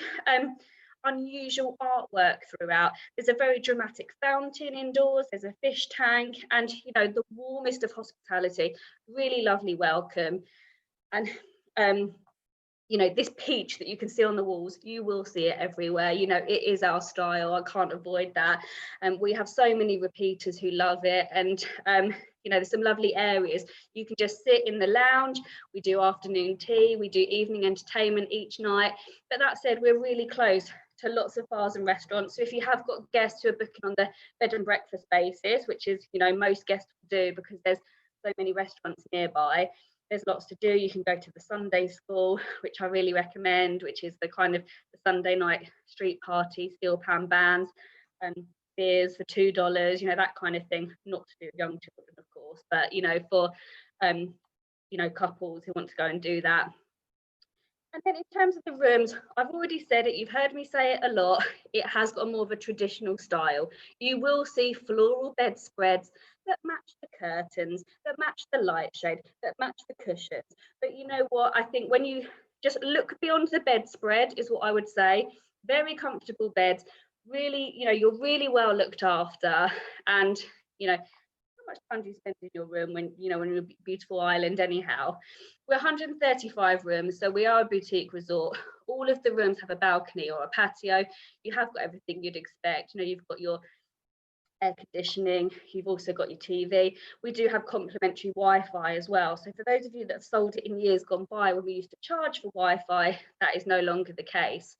unusual artwork throughout. There's a very dramatic fountain indoors, there's a fish tank, and the warmest of hospitality, really lovely welcome. And this peach that you can see on the walls, you will see it everywhere. It is our style. I can't avoid that. And we have so many repeaters who love it. And there's some lovely areas. You can just sit in the lounge. We do afternoon tea. We do evening entertainment each night. But that said, we're really close to lots of bars and restaurants. So if you have got guests who are booking on the bed and breakfast basis, which is, most guests do because there's so many restaurants nearby, there's lots to do. You can go to the Sunday school, which I really recommend, which is the kind of the Sunday night street party, steel pan bands and beers for $2, that kind of thing. Not to do with young children, of course, but for couples who want to go and do that. And then in terms of the rooms, I've already said it, you've heard me say it a lot, it has got more of a traditional style. You will see floral bedspreads that match the curtains, that match the light shade, that match the cushions. But you know what, I think when you just look beyond the bedspread is what I would say. Very comfortable beds, really, you're really well looked after. And how much time do you spend in your room when you're in a beautiful island anyhow? We're 135 rooms, so we are a boutique resort. All of the rooms have a balcony or a patio. You have got everything you'd expect. You've got your air conditioning, you've also got your TV. We do have complimentary Wi-Fi as well. So for those of you that have sold it in years gone by when we used to charge for Wi-Fi, that is no longer the case.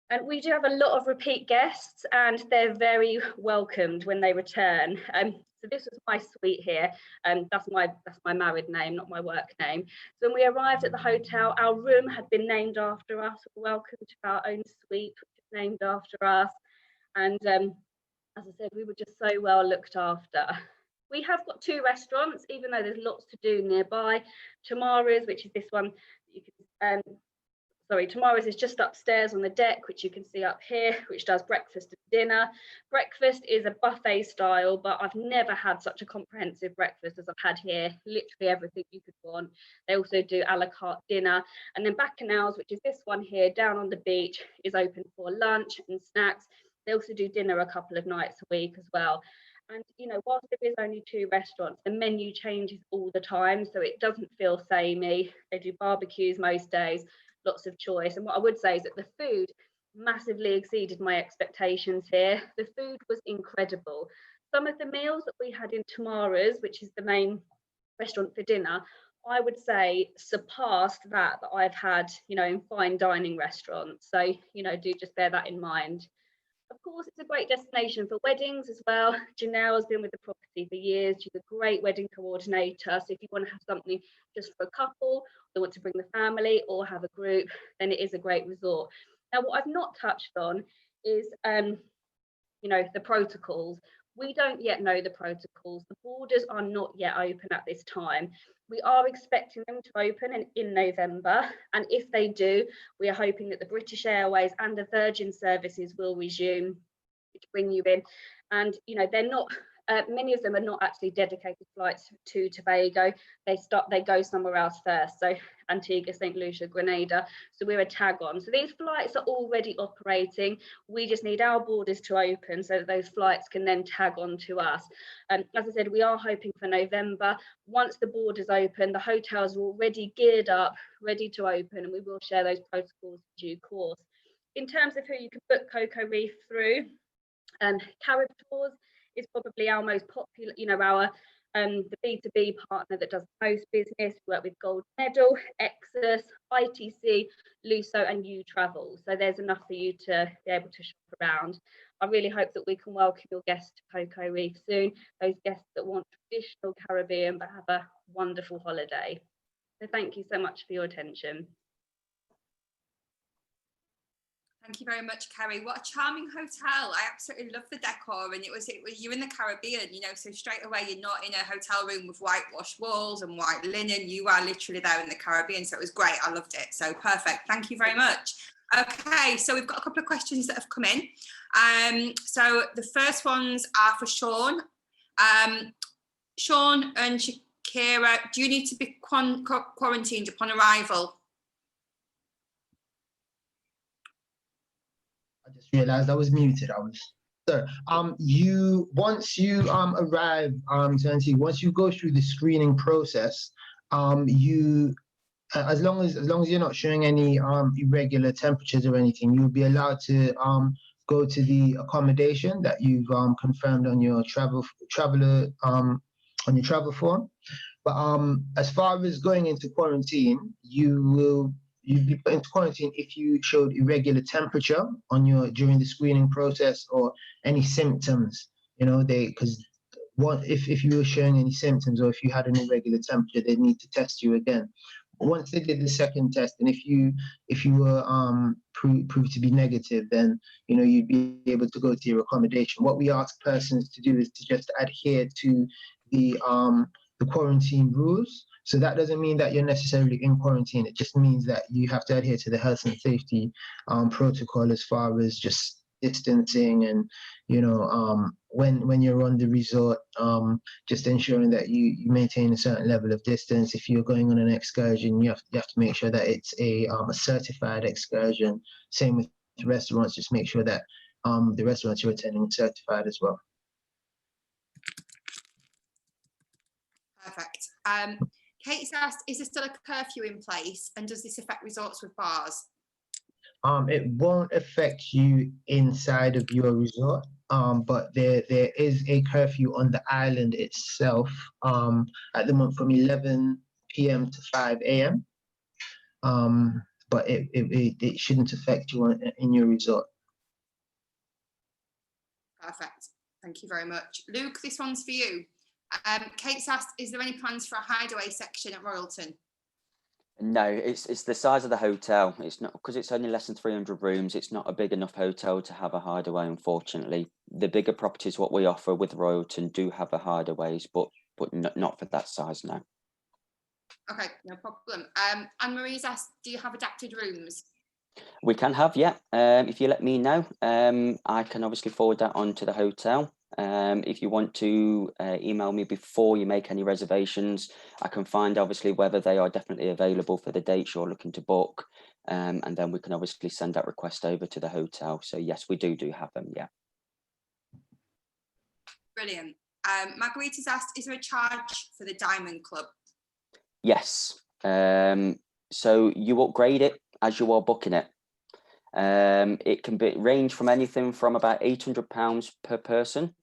And we do have a lot of repeat guests, and they're very welcomed when they return. So this was my suite here, and that's my married name, not my work name. So when we arrived at the hotel, our room had been named after us. Welcome to our own suite, which is named after us. And as I said, we were just so well looked after. We have got 2 restaurants, even though there's lots to do nearby. Tamara's, which is this one, you can, Tamara's is just upstairs on the deck, which you can see up here, which does breakfast and dinner. Breakfast is a buffet style, but I've never had such a comprehensive breakfast as I've had here. Literally everything you could want. They also do a la carte dinner. And then Bacchanal's, which is this one here, down on the beach, is open for lunch and snacks. They also do dinner a couple of nights a week as well. And whilst there is only 2 restaurants, the menu changes all the time, so it doesn't feel samey. They do barbecues most days, lots of choice. And what I would say is that the food massively exceeded my expectations here. The food was incredible. Some of the meals that we had in Tamara's, which is the main restaurant for dinner, I would say surpassed that I've had, in fine dining restaurants. So, do just bear that in mind. Of course, it's a great destination for weddings as well. Janelle has been with the property for years. She's a great wedding coordinator. So if you want to have something just for a couple, or want to bring the family or have a group, then it is a great resort. Now, what I've not touched on is, the protocols. We don't yet know the protocols. The borders are not yet open at this time. We are expecting them to open in November, and if they do, we are hoping that the British Airways and the Virgin services will resume to bring you in. And they're not Many of them are not actually dedicated flights to Tobago. They go somewhere else first. So Antigua, St. Lucia, Grenada. So we're a tag on. So these flights are already operating. We just need our borders to open so that those flights can then tag on to us. As I said, we are hoping for November. Once the borders open, the hotels are already geared up, ready to open, and we will share those protocols in due course. In terms of who you can book Coco Reef through, Carib Tours is probably our most popular, our the B2B partner that does most business. We work with Gold Medal, Exus, ITC, Luso and U Travel. So there's enough for you to be able to shop around. I really hope that we can welcome your guests to Coco Reef soon, those guests that want traditional Caribbean but have a wonderful holiday. So thank you so much for your attention. Thank you very much, Kerry. What a charming hotel. I absolutely love the decor, and it was you're in the Caribbean, so straight away you're not in a hotel room with whitewashed walls and white linen. You are literally there in the Caribbean, so it was great. I loved it. So perfect. Thank you very much. Okay, so we've got a couple of questions that have come in. So the first ones are for Sean. Sean and Shakira, do you need to be quarantined upon arrival? I just realized I was muted. Once you arrive to Antigua, once you go through the screening process, as long as you're not showing any irregular temperatures or anything, you'll be allowed to go to the accommodation that you've confirmed on your travel form. But as far as going into quarantine, you'd be put into quarantine if you showed irregular temperature during the screening process or any symptoms. Because if you were showing any symptoms or if you had an irregular temperature, they'd need to test you again. Once they did the second test, and if you were proved to be negative, then you'd be able to go to your accommodation. What we ask persons to do is to just adhere to the quarantine rules. So that doesn't mean that you're necessarily in quarantine. It just means that you have to adhere to the health and safety protocol as far as just distancing and, when you're on the resort, just ensuring that you maintain a certain level of distance. If you're going on an excursion, you have to make sure that it's a certified excursion. Same with restaurants, just make sure that the restaurants you're attending are certified as well. Perfect. Kate's asked, is there still a curfew in place, and does this affect resorts with bars? It won't affect you inside of your resort, but there is a curfew on the island itself at the moment from 11 p.m. to 5 a.m. But it shouldn't affect you in your resort. Perfect. Thank you very much. Luke, this one's for you. Kate's asked, is there any plans for a hideaway section at Royalton? No, it's the size of the hotel. It's not, because it's only less than 300 rooms. It's not a big enough hotel to have a hideaway, unfortunately. The bigger properties, what we offer with Royalton, do have a hideaways, but not for that size, no. Okay, no problem. Anne-Marie's asked, do you have adapted rooms? We can have, yeah. If you let me know, I can obviously forward that on to the hotel. If you want to email me before you make any reservations, I can find obviously whether they are definitely available for the dates you're looking to book, and then we can obviously send that request over to the hotel. So yes, we do have them, yeah. Brilliant. Margarita's asked, is there a charge for the Diamond Club? Yes. So you upgrade it as you are booking it. It can range from anything from about £800 per person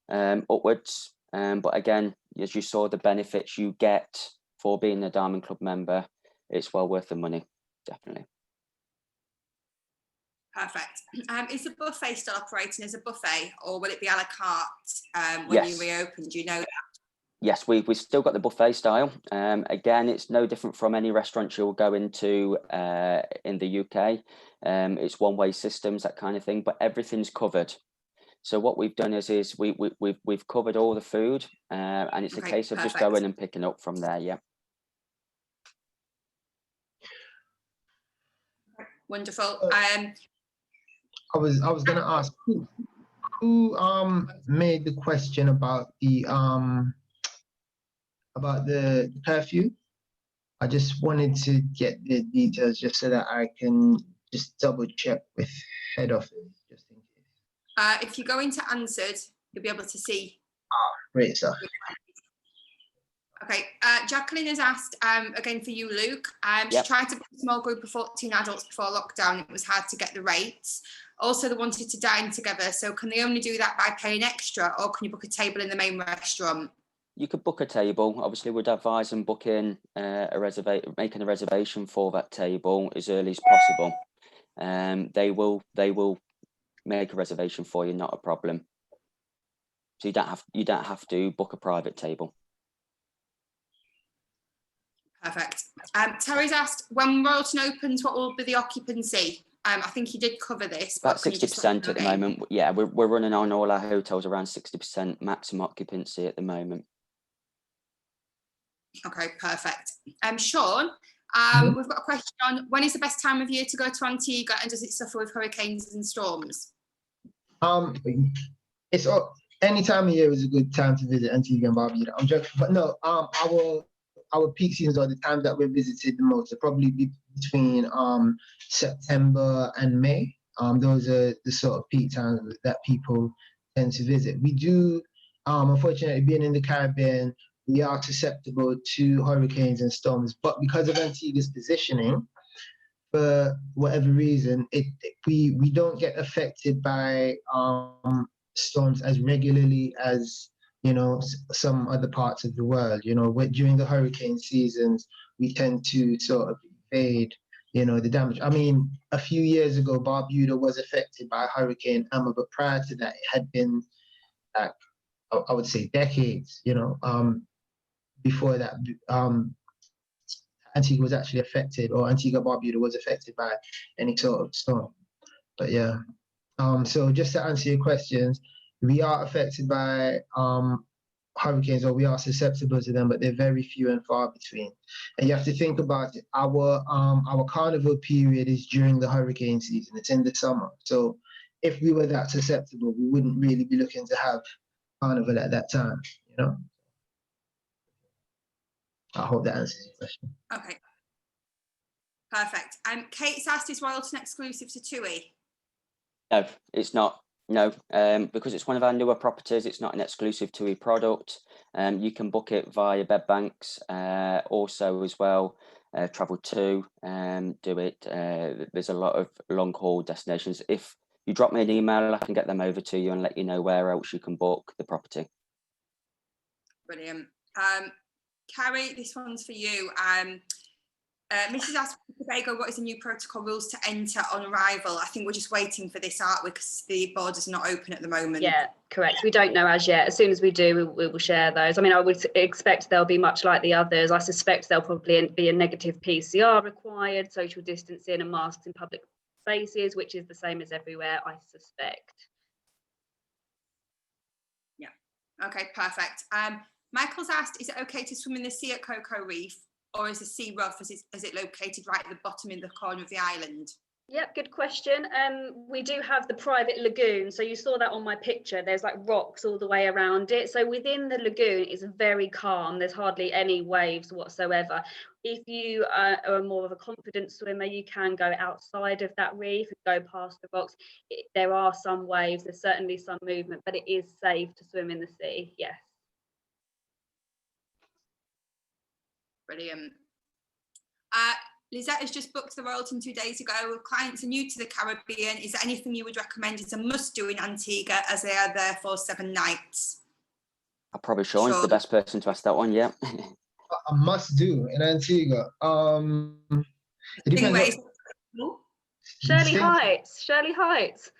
upwards. But again, as you saw, the benefits you get for being a Diamond Club member, it's well worth the money, definitely. Perfect. Is the buffet still operating as a buffet, or will it be a la carte when you reopen? Do you know that? Yes, we've still got the buffet style. Again, it's no different from any restaurant you'll go into in the UK. It's one-way systems, that kind of thing, but everything's covered. So what we've done is we've covered all the food, and it's a case of just going and picking up from there. Yeah. Wonderful. I was going to ask, who made the question about the curfew? I just wanted to get the details just so that I can just double check with head office, just in case. If you go into answered, you'll be able to see. Great stuff. Okay, Jacqueline has asked, again for you, Luke, she Yep. tried to book a small group of 14 adults before lockdown. It was hard to get the rates. Also, they wanted to dine together. So can they only do that by paying extra, or can you book a table in the main restaurant? You could book a table. Obviously, we'd advise them making a reservation for that table as early as possible. They will make a reservation for you, not a problem. So you don't have to book a private table. Perfect. Terry's asked, when Royalton opens, what will be the occupancy? I think you did cover this. About 60% at the moment. Yeah, we're running on all our hotels around 60% maximum occupancy at the moment. Okay, perfect. Sean, we've got a question on when is the best time of year to go to Antigua, and does it suffer with hurricanes and storms? It's any time of year is a good time to visit Antigua and Barbuda. I'm joking, but no, our peak seasons are the times that we're visited the most. So probably be between September and May. Those are the sort of peak times that people tend to visit. We do, unfortunately, being in the Caribbean, we are susceptible to hurricanes and storms. But because of Antigua's positioning, for whatever reason, we don't get affected by storms as regularly as some other parts of the world. During the hurricane seasons, we tend to sort of evade the damage. I mean, a few years ago, Barbuda was affected by Hurricane Irma, but prior to that, it had been, like, I would say, decades. Before that, Antigua was actually affected, or Antigua Barbuda was affected by any sort of storm. But yeah, so just to answer your questions, we are affected by hurricanes, or we are susceptible to them, but they're very few and far between. And you have to think about it. Our carnival period is during the hurricane season. It's in the summer. So if we were that susceptible, we wouldn't really be looking to have carnival at that time. I hope that answers your question. Okay, perfect. Kate's asked, is Royalton exclusive to TUI? No, it's not. No, because it's one of our newer properties. It's not an exclusive TUI product. You can book it via bed banks, also as well. Travel to do it. There's a lot of long haul destinations. If you drop me an email, I can get them over to you and let you know where else you can book the property. Brilliant. Carrie, this one's for you. Mrs. asked Tobago, what is the new protocol rules to enter on arrival? I think we're just waiting for this, aren't we? Because the borders are not open at the moment. Yeah, correct. We don't know as yet. As soon as we do, we will share those. I mean, I would expect they'll be much like the others. I suspect there'll probably be a negative PCR required, social distancing and masks in public spaces, which is the same as everywhere, I suspect. Yeah. Okay, perfect. Michael's asked, is it okay to swim in the sea at Coco Reef, or is the sea rough as it located right at the bottom in the corner of the island? Yep, good question. We do have the private lagoon. So you saw that on my picture. There's like rocks all the way around it. So within the lagoon it's very calm. There's hardly any waves whatsoever. If you are more of a confident swimmer, you can go outside of that reef and go past the rocks. There are some waves, there's certainly some movement, but it is safe to swim in the sea, yes. Brilliant. Lizette has just booked the Royalton 2 days ago. Clients are new to the Caribbean. Is there anything you would recommend as a must do in Antigua, as they are there for 7 nights? I probably Sean's the best person to ask that one. Yeah. A must do in Antigua. It depends. Shirley Heights.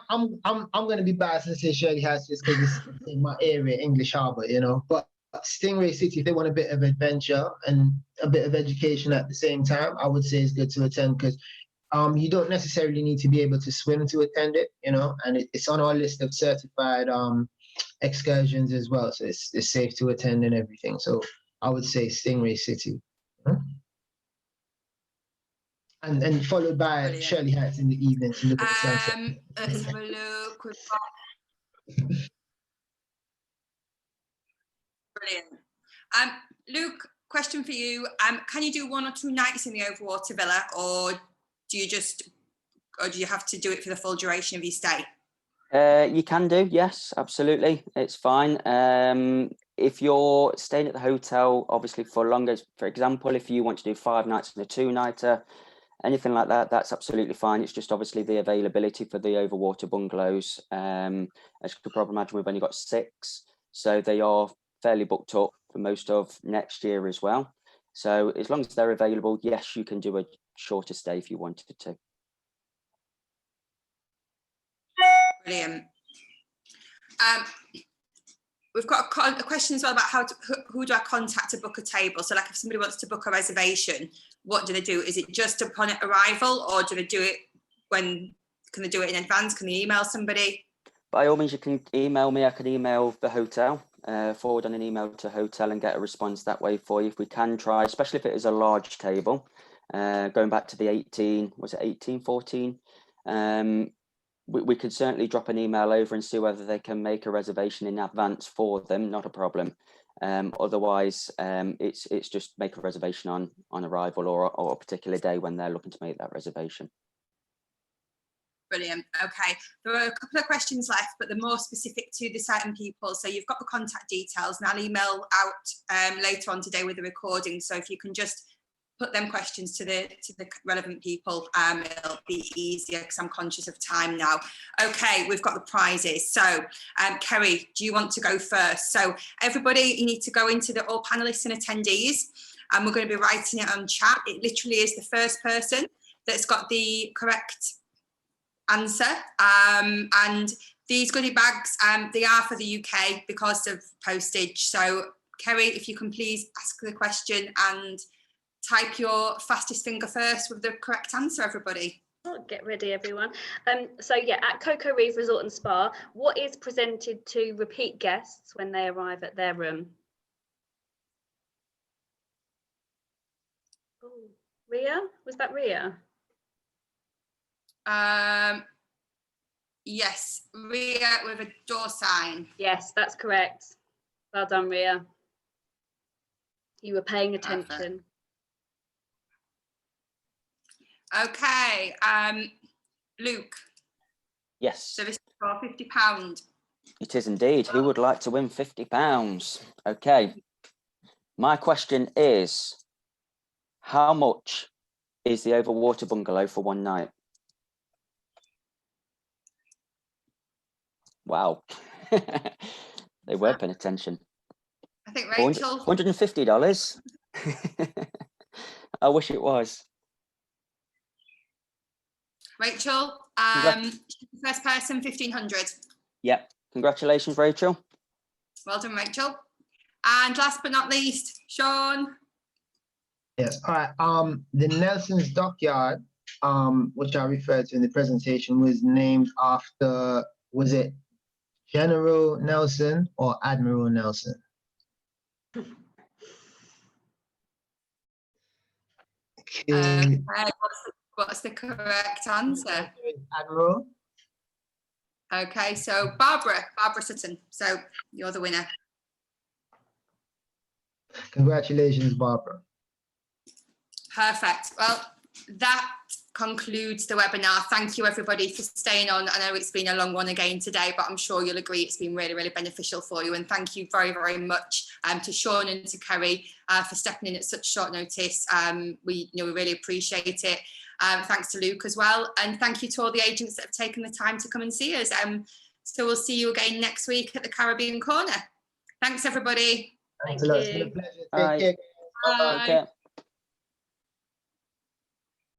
I'm going to be biased and say Shirley Heights just because it's in my area, English Harbour, but Stingray City, if they want a bit of adventure and a bit of education at the same time, I would say it's good to attend, because you don't necessarily need to be able to swim to attend it, and it's on our list of certified excursions as well, so it's safe to attend and everything. So I would say Stingray City, and followed by Shirley Heights in the evening to look at the sunset. Let's have a look. Brilliant. Luke, question for you. Can you do 1 or 2 nights in the overwater villa, or do you have to do it for the full duration of your stay? You can do, yes, absolutely. It's fine. If you're staying at the hotel, obviously for longer, for example, if you want to do 5 nights and a 2-nighter, anything like that, that's absolutely fine. It's just obviously the availability for the overwater bungalows. As you could probably imagine, we've only got 6, so they are fairly booked up for most of next year as well. So as long as they're available, yes, you can do a shorter stay if you wanted to. Brilliant. We've got a question as well about who do I contact to book a table? So like if somebody wants to book a reservation, what do they do? Is it just upon arrival, or do they do it can they do it in advance? Can they email somebody? By all means, you can email me. I can email the hotel, forward on an email to hotel and get a response that way for you. If we can try, especially if it is a large table, going back to the 1814, we could certainly drop an email over and see whether they can make a reservation in advance for them, not a problem. Otherwise, it's just make a reservation on arrival or a particular day when they're looking to make that reservation. Brilliant. Okay, there are a couple of questions left, but they're more specific to the certain people. So you've got the contact details, and I'll email out later on today with the recording. So if you can just put them questions to the relevant people, it'll be easier because I'm conscious of time now. Okay, we've got the prizes. So Kerry, do you want to go first? So everybody, you need to go into all panelists and attendees, and we're going to be writing it on chat. It literally is the first person that's got the correct answer. And these goodie bags, they are for the UK because of postage. So Kerry, if you can please ask the question and type your fastest finger first with the correct answer, everybody. Oh, get ready, everyone. So yeah, at Coco Reef Resort and Spa, what is presented to repeat guests when they arrive at their room? Oh, Ria? Was that Ria? Yes, Ria with a door sign. Yes, that's correct. Well done, Ria. You were paying attention. Perfect. Okay, Luke. Yes. So this is for £50. It is indeed. Who would like to win £50? Okay. My question is, how much is the overwater bungalow for 1 night? Wow. They were paying attention. I think Rachel. $150. I wish it was. Rachel, first person, 1,500. Yep. Congratulations, Rachel. Well done, Rachel. And last but not least, Sean. Yes. All right. The Nelson's Dockyard, which I referred to in the presentation, was named after, was it General Nelson or Admiral Nelson? Okay. What's the correct answer? Admiral. Okay, so Barbara Sutton. So you're the winner. Congratulations, Barbara. Perfect. Well, that concludes the webinar. Thank you, everybody, for staying on. I know it's been a long one again today, but I'm sure you'll agree it's been really, really beneficial for you. And thank you very, very much to Sean and to Kerry for stepping in at such short notice. We really appreciate it. Thanks to Luke as well. And thank you to all the agents that have taken the time to come and see us. So we'll see you again next week at the Caribbean Corner. Thanks, everybody. Thanks a lot. It's been a pleasure. Take care. Bye. Okay.